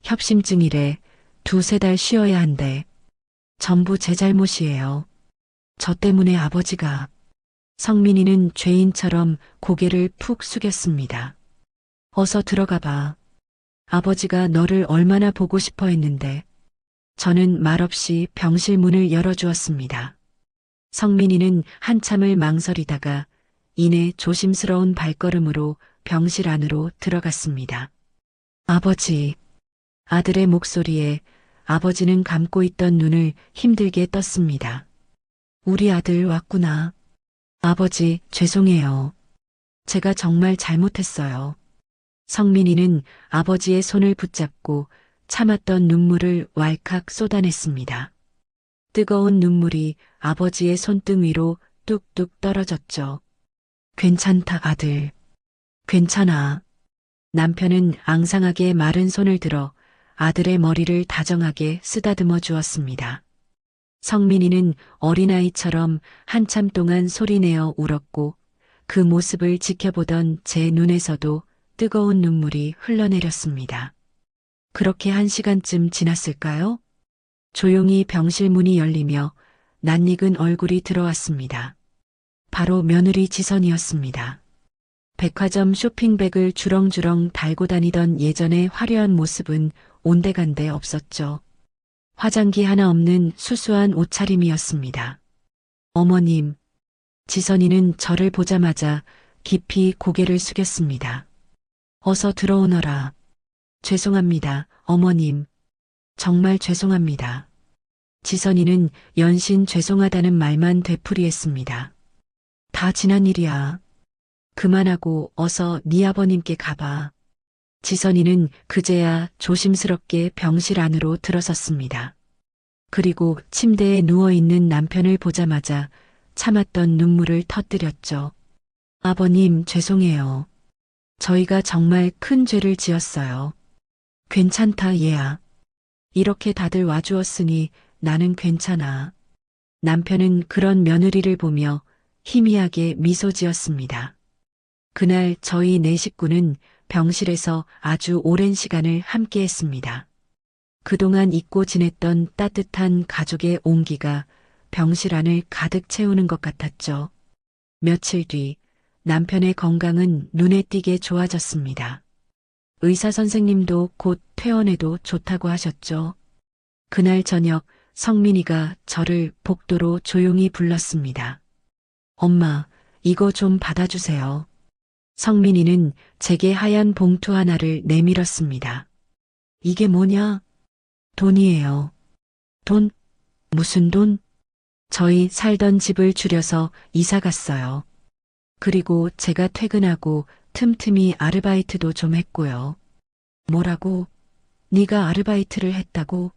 협심증이래. 두세 달 쉬어야 한대. 전부 제 잘못이에요. 저 때문에 아버지가. 성민이는 죄인처럼 고개를 푹 숙였습니다. 어서 들어가 봐. 아버지가 너를 얼마나 보고 싶어 했는데. 저는 말없이 병실 문을 열어주었습니다. 성민이는 한참을 망설이다가 이내 조심스러운 발걸음으로 병실 안으로 들어갔습니다. 아버지. 아들의 목소리에 아버지는 감고 있던 눈을 힘들게 떴습니다. 우리 아들 왔구나. 아버지, 죄송해요. 제가 정말 잘못했어요. 성민이는 아버지의 손을 붙잡고 참았던 눈물을 왈칵 쏟아냈습니다. 뜨거운 눈물이 아버지의 손등 위로 뚝뚝 떨어졌죠. 괜찮다, 아들. 괜찮아. 남편은 앙상하게 마른 손을 들어 아들의 머리를 다정하게 쓰다듬어 주었습니다. 성민이는 어린아이처럼 한참 동안 소리내어 울었고 그 모습을 지켜보던 제 눈에서도 뜨거운 눈물이 흘러내렸습니다. 그렇게 1시간쯤 지났을까요? 조용히 병실 문이 열리며 낯익은 얼굴이 들어왔습니다. 바로 며느리 지선이었습니다. 백화점 쇼핑백을 주렁주렁 달고 다니던 예전의 화려한 모습은 온데간데 없었죠. 화장기 하나 없는 수수한 옷차림이었습니다. 어머님, 지선이는 저를 보자마자 깊이 고개를 숙였습니다. 어서 들어오너라. 죄송합니다, 어머님. 정말 죄송합니다. 지선이는 연신 죄송하다는 말만 되풀이했습니다. 다 지난 일이야. 그만하고 어서 네 아버님께 가봐. 지선이는 그제야 조심스럽게 병실 안으로 들어섰습니다. 그리고 침대에 누워있는 남편을 보자마자 참았던 눈물을 터뜨렸죠. 아버님, 죄송해요. 저희가 정말 큰 죄를 지었어요. 괜찮다, 얘야. 이렇게 다들 와주었으니 나는 괜찮아. 남편은 그런 며느리를 보며 희미하게 미소 지었습니다. 그날 저희 네 식구는 병실에서 아주 오랜 시간을 함께 했습니다. 그동안 잊고 지냈던 따뜻한 가족의 온기가 병실 안을 가득 채우는 것 같았죠. 며칠 뒤 남편의 건강은 눈에 띄게 좋아졌습니다. 의사 선생님도 곧 퇴원해도 좋다고 하셨죠. 그날 저녁 성민이가 저를 복도로 조용히 불렀습니다. 엄마, 이거 좀 받아주세요. 성민이는 제게 하얀 봉투 하나를 내밀었습니다. 이게 뭐냐? 돈이에요. 돈? 무슨 돈? 저희 살던 집을 줄여서 이사 갔어요. 그리고 제가 퇴근하고 틈틈이 아르바이트도 좀 했고요. 뭐라고? 네가 아르바이트를 했다고?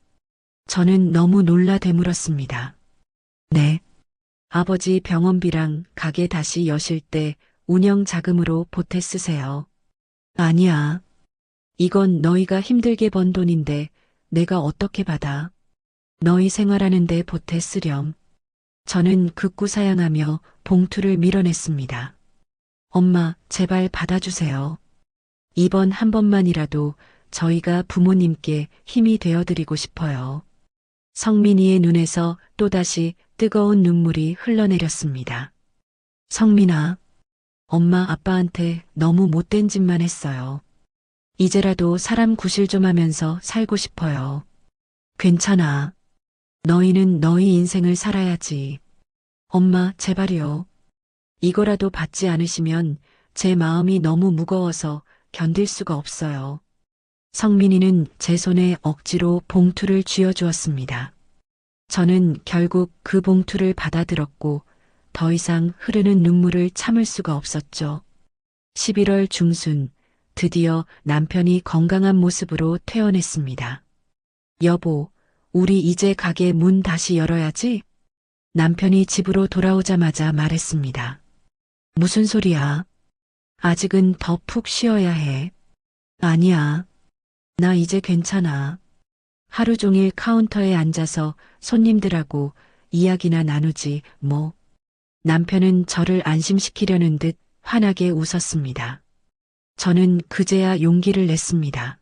저는 너무 놀라 되물었습니다. 네. 아버지 병원비랑 가게 다시 여실 때 운영 자금으로 보태 쓰세요. 아니야. 이건 너희가 힘들게 번 돈인데 내가 어떻게 받아? 너희 생활하는데 보태 쓰렴. 저는 극구 사양하며 봉투를 밀어냈습니다. 엄마, 제발 받아주세요. 이번 한 번만이라도 저희가 부모님께 힘이 되어드리고 싶어요. 성민이의 눈에서 또다시 뜨거운 눈물이 흘러내렸습니다. 성민아, 엄마 아빠한테 너무 못된 짓만 했어요. 이제라도 사람 구실 좀 하면서 살고 싶어요. 괜찮아. 너희는 너희 인생을 살아야지. 엄마, 제발이요. 이거라도 받지 않으시면 제 마음이 너무 무거워서 견딜 수가 없어요. 성민이는 제 손에 억지로 봉투를 쥐어주었습니다. 저는 결국 그 봉투를 받아들었고 더 이상 흐르는 눈물을 참을 수가 없었죠. 11월 중순, 드디어 남편이 건강한 모습으로 퇴원했습니다. 여보, 우리 이제 가게 문 다시 열어야지? 남편이 집으로 돌아오자마자 말했습니다. 무슨 소리야? 아직은 더 푹 쉬어야 해. 아니야. 나 이제 괜찮아. 하루 종일 카운터에 앉아서 손님들하고 이야기나 나누지 뭐. 남편은 저를 안심시키려는 듯 환하게 웃었습니다. 저는 그제야 용기를 냈습니다.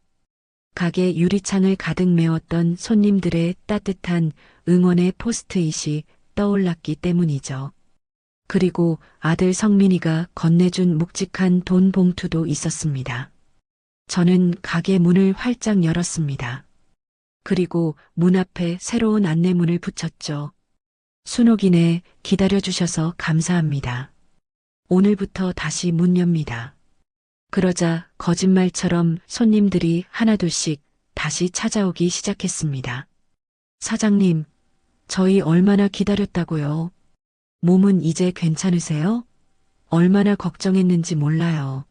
가게 유리창을 가득 메웠던 손님들의 따뜻한 응원의 포스트잇이 떠올랐기 때문이죠. 그리고 아들 성민이가 건네준 묵직한 돈 봉투도 있었습니다. 저는 가게 문을 활짝 열었습니다. 그리고 문 앞에 새로운 안내문을 붙였죠. 순옥이네, 기다려주셔서 감사합니다. 오늘부터 다시 문 엽니다. 그러자 거짓말처럼 손님들이 하나둘씩 다시 찾아오기 시작했습니다. 사장님, 저희 얼마나 기다렸다고요? 몸은 이제 괜찮으세요? 얼마나 걱정했는지 몰라요.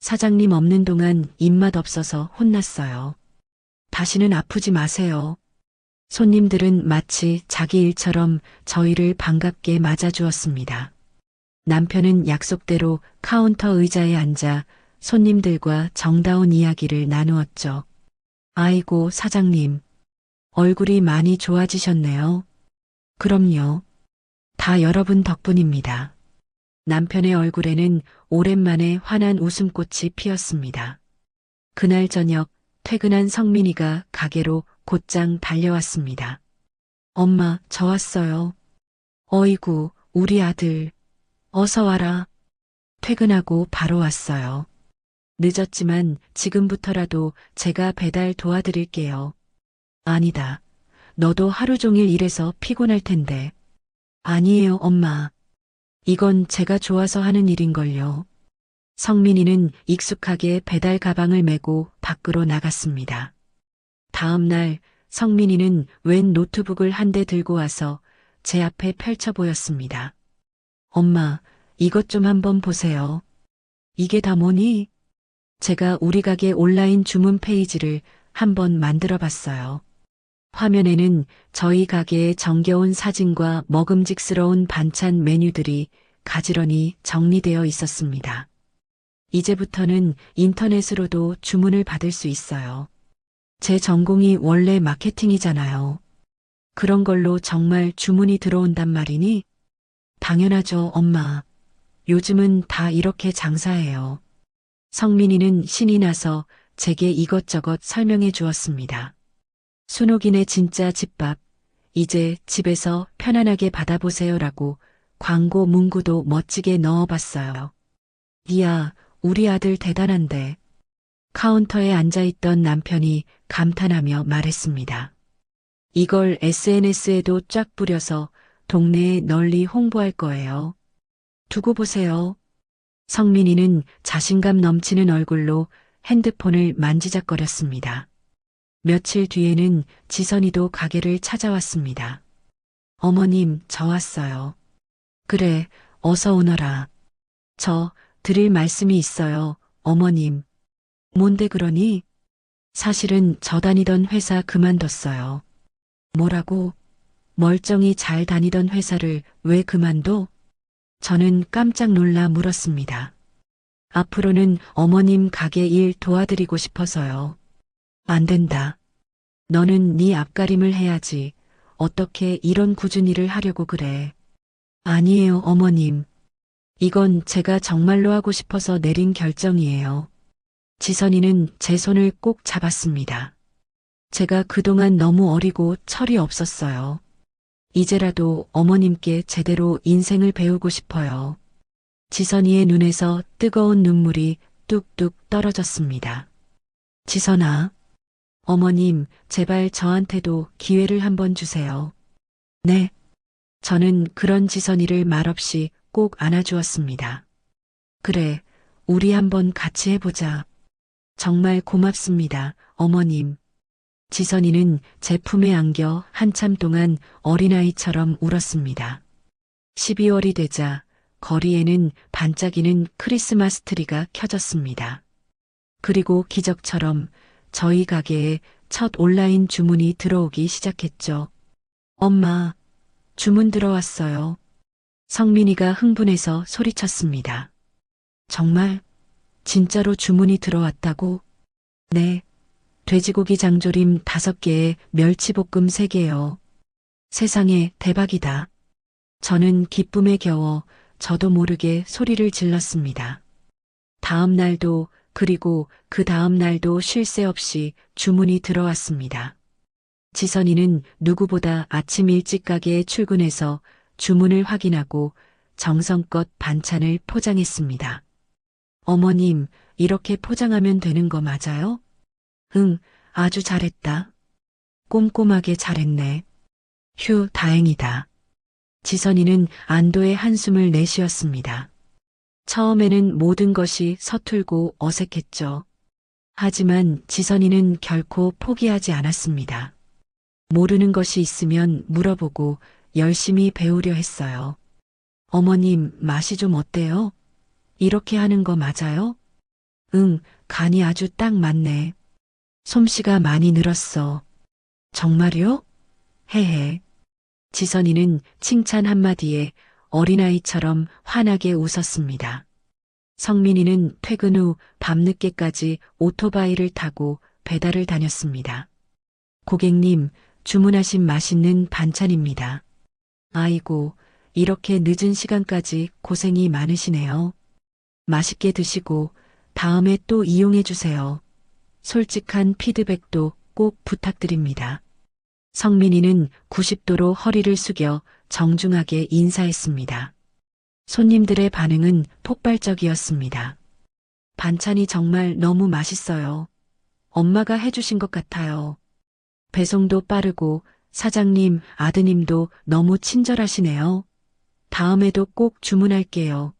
사장님 없는 동안 입맛 없어서 혼났어요. 다시는 아프지 마세요. 손님들은 마치 자기 일처럼 저희를 반갑게 맞아주었습니다. 남편은 약속대로 카운터 의자에 앉아 손님들과 정다운 이야기를 나누었죠. 아이고, 사장님. 얼굴이 많이 좋아지셨네요. 그럼요. 다 여러분 덕분입니다. 남편의 얼굴에는 오랜만에 환한 웃음꽃이 피었습니다. 그날 저녁 퇴근한 성민이가 가게로 곧장 달려왔습니다. 엄마, 저 왔어요. 어이구, 우리 아들. 어서 와라. 퇴근하고 바로 왔어요. 늦었지만 지금부터라도 제가 배달 도와드릴게요. 아니다. 너도 하루 종일 일해서 피곤할 텐데. 아니에요, 엄마. 이건 제가 좋아서 하는 일인걸요. 성민이는 익숙하게 배달 가방을 메고 밖으로 나갔습니다. 다음 날 성민이는 웬 노트북을 한 대 들고 와서 제 앞에 펼쳐 보였습니다. 엄마, 이것 좀 한번 보세요. 이게 다 뭐니? 제가 우리 가게 온라인 주문 페이지를 한번 만들어 봤어요. 화면에는 저희 가게의 정겨운 사진과 먹음직스러운 반찬 메뉴들이 가지런히 정리되어 있었습니다. 이제부터는 인터넷으로도 주문을 받을 수 있어요. 제 전공이 원래 마케팅이잖아요. 그런 걸로 정말 주문이 들어온단 말이니? 당연하죠, 엄마. 요즘은 다 이렇게 장사해요. 성민이는 신이 나서 제게 이것저것 설명해 주었습니다. 순옥이네 진짜 집밥. 이제 집에서 편안하게 받아보세요라고 광고 문구도 멋지게 넣어봤어요. 이야, 우리 아들 대단한데. 카운터에 앉아있던 남편이 감탄하며 말했습니다. 이걸 SNS에도 쫙 뿌려서 동네에 널리 홍보할 거예요. 두고 보세요. 성민이는 자신감 넘치는 얼굴로 핸드폰을 만지작거렸습니다. 며칠 뒤에는 지선이도 가게를 찾아왔습니다. 어머님, 저 왔어요. 그래, 어서 오너라. 저 드릴 말씀이 있어요, 어머님. 뭔데 그러니? 사실은 저 다니던 회사 그만뒀어요. 뭐라고? 멀쩡히 잘 다니던 회사를 왜 그만둬? 저는 깜짝 놀라 물었습니다. 앞으로는 어머님 가게 일 도와드리고 싶어서요. 안 된다. 너는 네 앞가림을 해야지. 어떻게 이런 꾸준 일을 하려고 그래. 아니에요, 어머님. 이건 제가 정말로 하고 싶어서 내린 결정이에요. 지선이는 제 손을 꼭 잡았습니다. 제가 그동안 너무 어리고 철이 없었어요. 이제라도 어머님께 제대로 인생을 배우고 싶어요. 지선이의 눈에서 뜨거운 눈물이 뚝뚝 떨어졌습니다. 지선아, 어머님, 제발 저한테도 기회를 한번 주세요. 네. 저는 그런 지선이를 말없이 꼭 안아주었습니다. 그래, 우리 한번 같이 해보자. 정말 고맙습니다, 어머님. 지선이는 제 품에 안겨 한참 동안 어린아이처럼 울었습니다. 12월이 되자 거리에는 반짝이는 크리스마스 트리가 켜졌습니다. 그리고 기적처럼 저희 가게에 첫 온라인 주문이 들어오기 시작했죠. 엄마, 주문 들어왔어요. 성민이가 흥분해서 소리쳤습니다. 정말? 진짜로 주문이 들어왔다고? 네. 돼지고기 장조림 5개에 멸치볶음 3개요. 세상에 대박이다. 저는 기쁨에 겨워 저도 모르게 소리를 질렀습니다. 다음 날도 그리고 그 다음 날도 쉴 새 없이 주문이 들어왔습니다. 지선이는 누구보다 아침 일찍 가게에 출근해서 주문을 확인하고 정성껏 반찬을 포장했습니다. 어머님, 이렇게 포장하면 되는 거 맞아요? 응, 아주 잘했다. 꼼꼼하게 잘했네. 휴, 다행이다. 지선이는 안도의 한숨을 내쉬었습니다. 처음에는 모든 것이 서툴고 어색했죠. 하지만 지선이는 결코 포기하지 않았습니다. 모르는 것이 있으면 물어보고 열심히 배우려 했어요. 어머님, 맛이 좀 어때요? 이렇게 하는 거 맞아요? 응, 간이 아주 딱 맞네. 솜씨가 많이 늘었어. 정말요? 헤헤. 지선이는 칭찬 한마디에 어린아이처럼 환하게 웃었습니다. 성민이는 퇴근 후 밤늦게까지 오토바이를 타고 배달을 다녔습니다. 고객님, 주문하신 맛있는 반찬입니다. 아이고, 이렇게 늦은 시간까지 고생이 많으시네요. 맛있게 드시고 다음에 또 이용해 주세요. 솔직한 피드백도 꼭 부탁드립니다. 성민이는 90도로 허리를 숙여 정중하게 인사했습니다. 손님들의 반응은 폭발적이었습니다. 반찬이 정말 너무 맛있어요. 엄마가 해주신 것 같아요. 배송도 빠르고 사장님, 아드님도 너무 친절하시네요. 다음에도 꼭 주문할게요.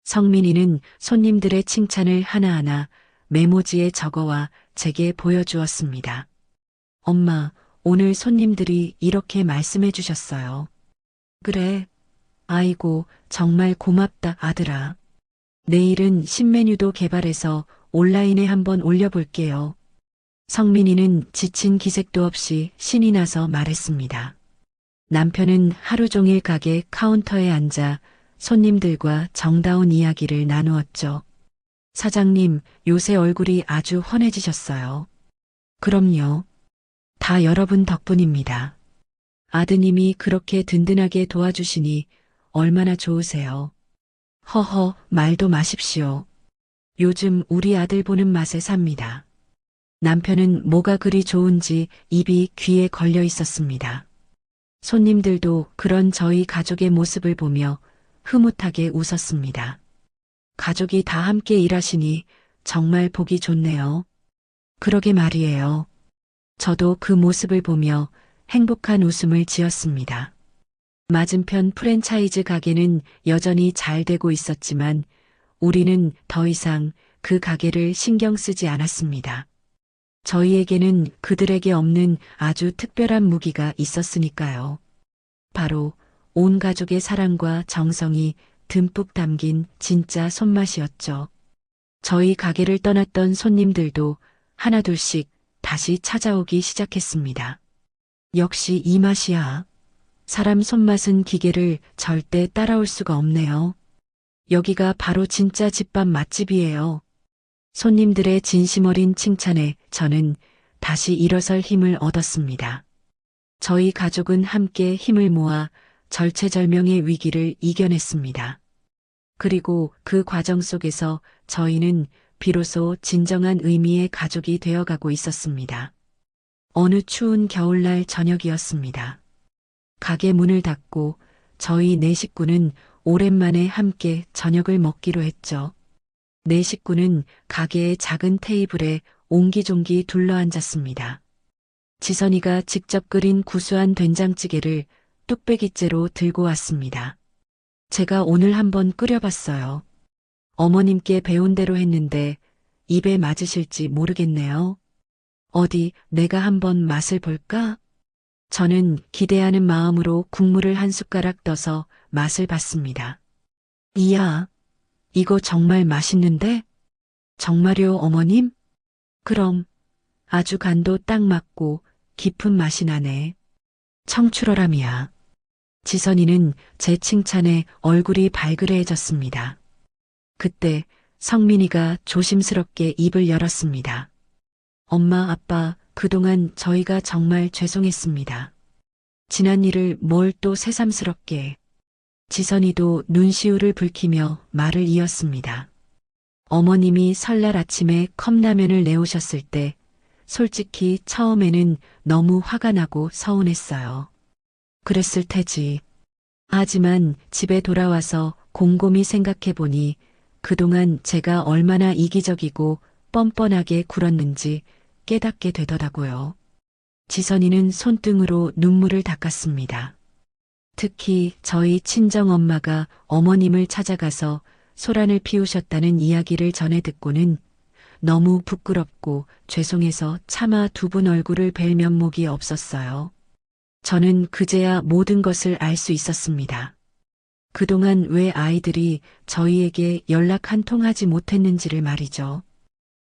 성민이는 손님들의 칭찬을 하나하나 메모지에 적어와 제게 보여주었습니다. 엄마, 오늘 손님들이 이렇게 말씀해 주셨어요. 그래. 아이고, 정말 고맙다, 아들아. 내일은 신메뉴도 개발해서 온라인에 한번 올려볼게요. 성민이는 지친 기색도 없이 신이 나서 말했습니다. 남편은 하루 종일 가게 카운터에 앉아 손님들과 정다운 이야기를 나누었죠. 사장님, 요새 얼굴이 아주 환해지셨어요. 그럼요. 다 여러분 덕분입니다. 아드님이 그렇게 든든하게 도와주시니 얼마나 좋으세요. 허허, 말도 마십시오. 요즘 우리 아들 보는 맛에 삽니다. 남편은 뭐가 그리 좋은지 입이 귀에 걸려 있었습니다. 손님들도 그런 저희 가족의 모습을 보며 흐뭇하게 웃었습니다. 가족이 다 함께 일하시니 정말 보기 좋네요. 그러게 말이에요. 저도 그 모습을 보며 행복한 웃음을 지었습니다. 맞은편 프랜차이즈 가게는 여전히 잘 되고 있었지만 우리는 더 이상 그 가게를 신경 쓰지 않았습니다. 저희에게는 그들에게 없는 아주 특별한 무기가 있었으니까요. 바로 온 가족의 사랑과 정성이 듬뿍 담긴 진짜 손맛이었죠. 저희 가게를 떠났던 손님들도 하나둘씩 다시 찾아오기 시작했습니다. 역시 이 맛이야. 사람 손맛은 기계를 절대 따라올 수가 없네요. 여기가 바로 진짜 집밥 맛집이에요. 손님들의 진심 어린 칭찬에 저는 다시 일어설 힘을 얻었습니다. 저희 가족은 함께 힘을 모아 절체절명의 위기를 이겨냈습니다. 그리고 그 과정 속에서 저희는 비로소 진정한 의미의 가족이 되어가고 있었습니다. 어느 추운 겨울날 저녁이었습니다. 가게 문을 닫고 저희 네 식구는 오랜만에 함께 저녁을 먹기로 했죠. 네 식구는 가게의 작은 테이블에 옹기종기 둘러앉았습니다. 지선이가 직접 끓인 구수한 된장찌개를 뚝배기째로 들고 왔습니다. 제가 오늘 한번 끓여봤어요. 어머님께 배운 대로 했는데 입에 맞으실지 모르겠네요. 어디 내가 한번 맛을 볼까? 저는 기대하는 마음으로 국물을 한 숟가락 떠서 맛을 봤습니다. 이야, 이거 정말 맛있는데? 정말요, 어머님? 그럼 아주 간도 딱 맞고 깊은 맛이 나네. 청출어람이야. 지선이는 제 칭찬에 얼굴이 발그레해졌습니다. 그때 성민이가 조심스럽게 입을 열었습니다. 엄마, 아빠, 그동안 저희가 정말 죄송했습니다. 지난 일을 뭘 또 새삼스럽게. 지선이도 눈시울을 붉히며 말을 이었습니다. 어머님이 설날 아침에 컵라면을 내오셨을 때 솔직히 처음에는 너무 화가 나고 서운했어요. 그랬을 테지. 하지만 집에 돌아와서 곰곰이 생각해보니 그동안 제가 얼마나 이기적이고 뻔뻔하게 굴었는지 깨닫게 되더라고요. 지선이는 손등으로 눈물을 닦았습니다. 특히 저희 친정엄마가 어머님을 찾아가서 소란을 피우셨다는 이야기를 전해 듣고는 너무 부끄럽고 죄송해서 차마 두 분 얼굴을 뵐 면목이 없었어요. 저는 그제야 모든 것을 알 수 있었습니다. 그동안 왜 아이들이 저희에게 연락 한 통 하지 못했는지를 말이죠.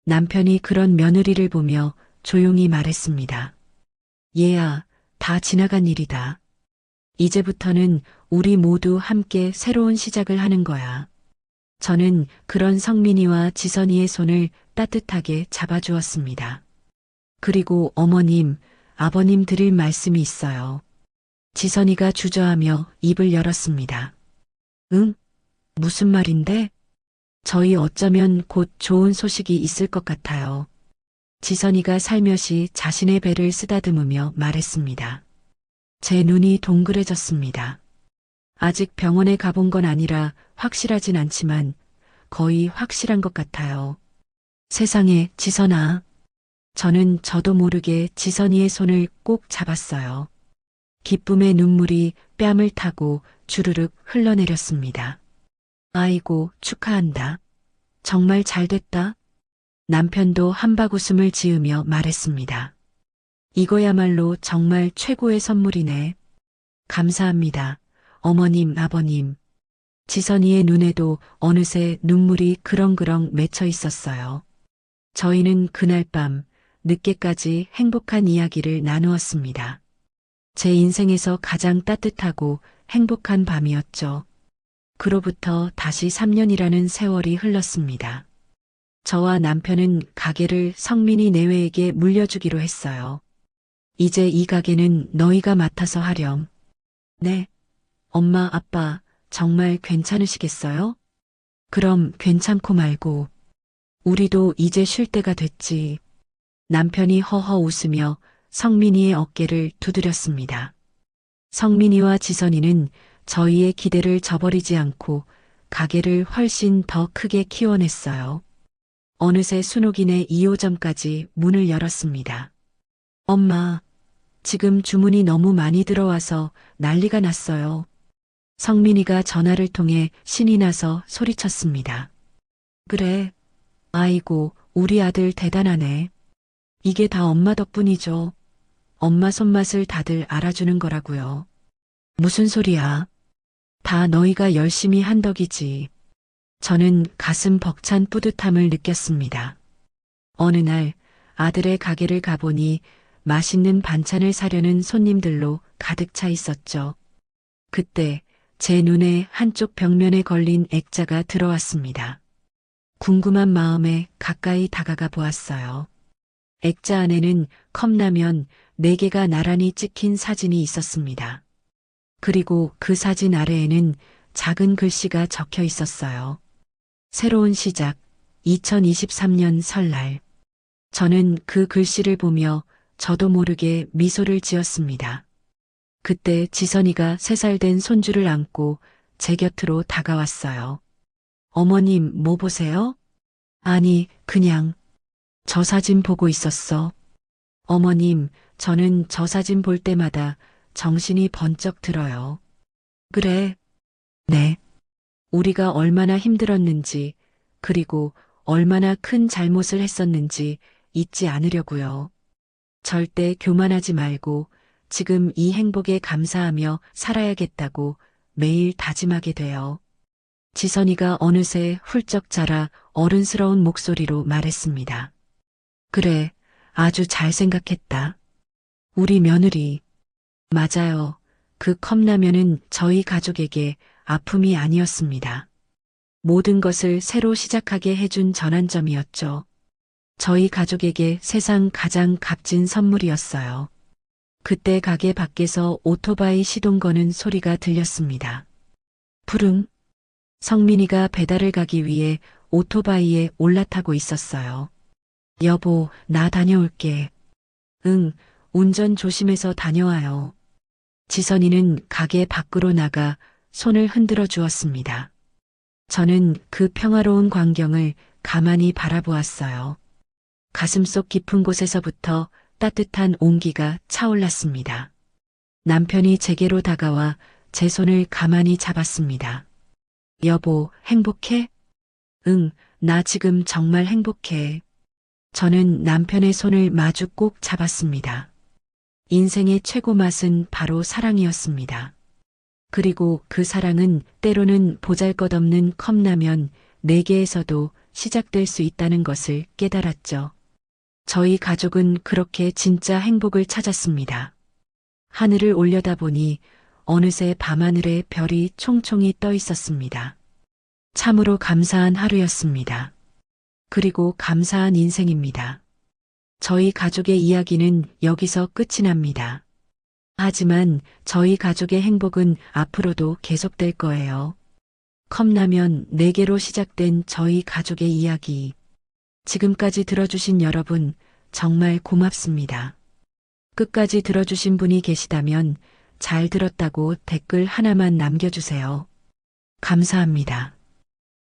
남편이 그런 며느리를 보며 조용히 말했습니다. 얘야, 다 지나간 일이다. 이제부터는 우리 모두 함께 새로운 시작을 하는 거야. 저는 그런 성민이와 지선이의 손을 따뜻하게 잡아주었습니다. 그리고 어머님, 아버님 드릴 말씀이 있어요. 지선이가 주저하며 입을 열었습니다. 응? 무슨 말인데? 저희 어쩌면 곧 좋은 소식이 있을 것 같아요. 지선이가 살며시 자신의 배를 쓰다듬으며 말했습니다. 제 눈이 동그래졌습니다. 아직 병원에 가본 건 아니라 확실하진 않지만 거의 확실한 것 같아요. 세상에, 지선아. 저는 저도 모르게 지선이의 손을 꼭 잡았어요. 기쁨의 눈물이 뺨을 타고 주르륵 흘러내렸습니다. 아이고, 축하한다. 정말 잘 됐다. 남편도 한박웃음을 지으며 말했습니다. 이거야말로 정말 최고의 선물이네. 감사합니다. 어머님, 아버님. 지선이의 눈에도 어느새 눈물이 그렁그렁 맺혀 있었어요. 저희는 그날 밤 늦게까지 행복한 이야기를 나누었습니다. 제 인생에서 가장 따뜻하고 행복한 밤이었죠. 그로부터 다시 3년이라는 세월이 흘렀습니다. 저와 남편은 가게를 성민이 내외에게 물려주기로 했어요. 이제 이 가게는 너희가 맡아서 하렴. 네. 엄마, 아빠, 정말 괜찮으시겠어요? 그럼 괜찮고 말고. 우리도 이제 쉴 때가 됐지. 남편이 허허 웃으며 성민이의 어깨를 두드렸습니다. 성민이와 지선이는 저희의 기대를 저버리지 않고 가게를 훨씬 더 크게 키워냈어요. 어느새 순옥이네 2호점까지 문을 열었습니다. 엄마, 지금 주문이 너무 많이 들어와서 난리가 났어요. 성민이가 전화를 통해 신이 나서 소리쳤습니다. 그래. 아이고, 우리 아들 대단하네. 이게 다 엄마 덕분이죠. 엄마 손맛을 다들 알아주는 거라고요. 무슨 소리야? 다 너희가 열심히 한 덕이지. 저는 가슴 벅찬 뿌듯함을 느꼈습니다. 어느 날 아들의 가게를 가보니 맛있는 반찬을 사려는 손님들로 가득 차 있었죠. 그때 제 눈에 한쪽 벽면에 걸린 액자가 들어왔습니다. 궁금한 마음에 가까이 다가가 보았어요. 액자 안에는 컵라면 4개가 나란히 찍힌 사진이 있었습니다. 그리고 그 사진 아래에는 작은 글씨가 적혀 있었어요. 새로운 시작, 2023년 설날. 저는 그 글씨를 보며 저도 모르게 미소를 지었습니다. 그때 지선이가 3살 된 손주를 안고 제 곁으로 다가왔어요. 어머님, 뭐 보세요? 아니, 그냥 저 사진 보고 있었어. 어머님, 저는 저 사진 볼 때마다 정신이 번쩍 들어요. 그래. 네. 우리가 얼마나 힘들었는지, 그리고 얼마나 큰 잘못을 했었는지 잊지 않으려고요. 절대 교만하지 말고 지금 이 행복에 감사하며 살아야겠다고 매일 다짐하게 돼요. 지선이가 어느새 훌쩍 자라 어른스러운 목소리로 말했습니다. 그래, 아주 잘 생각했다. 우리 며느리. 맞아요. 그 컵라면은 저희 가족에게 아픔이 아니었습니다. 모든 것을 새로 시작하게 해준 전환점이었죠. 저희 가족에게 세상 가장 값진 선물이었어요. 그때 가게 밖에서 오토바이 시동 거는 소리가 들렸습니다. 푸릉. 성민이가 배달을 가기 위해 오토바이에 올라타고 있었어요. 여보, 나 다녀올게. 응, 운전 조심해서 다녀와요. 지선이는 가게 밖으로 나가 손을 흔들어 주었습니다. 저는 그 평화로운 광경을 가만히 바라보았어요. 가슴속 깊은 곳에서부터 따뜻한 온기가 차올랐습니다. 남편이 제게로 다가와 제 손을 가만히 잡았습니다. 여보, 행복해? 응, 나 지금 정말 행복해. 저는 남편의 손을 마주 꼭 잡았습니다. 인생의 최고 맛은 바로 사랑이었습니다. 그리고 그 사랑은 때로는 보잘것없는 컵라면 4개에서도 시작될 수 있다는 것을 깨달았죠. 저희 가족은 그렇게 진짜 행복을 찾았습니다. 하늘을 올려다보니 어느새 밤하늘에 별이 총총히 떠 있었습니다. 참으로 감사한 하루였습니다. 그리고 감사한 인생입니다. 저희 가족의 이야기는 여기서 끝이 납니다. 하지만 저희 가족의 행복은 앞으로도 계속될 거예요. 컵라면 4개로 시작된 저희 가족의 이야기. 지금까지 들어주신 여러분 정말 고맙습니다. 끝까지 들어주신 분이 계시다면 잘 들었다고 댓글 하나만 남겨주세요. 감사합니다.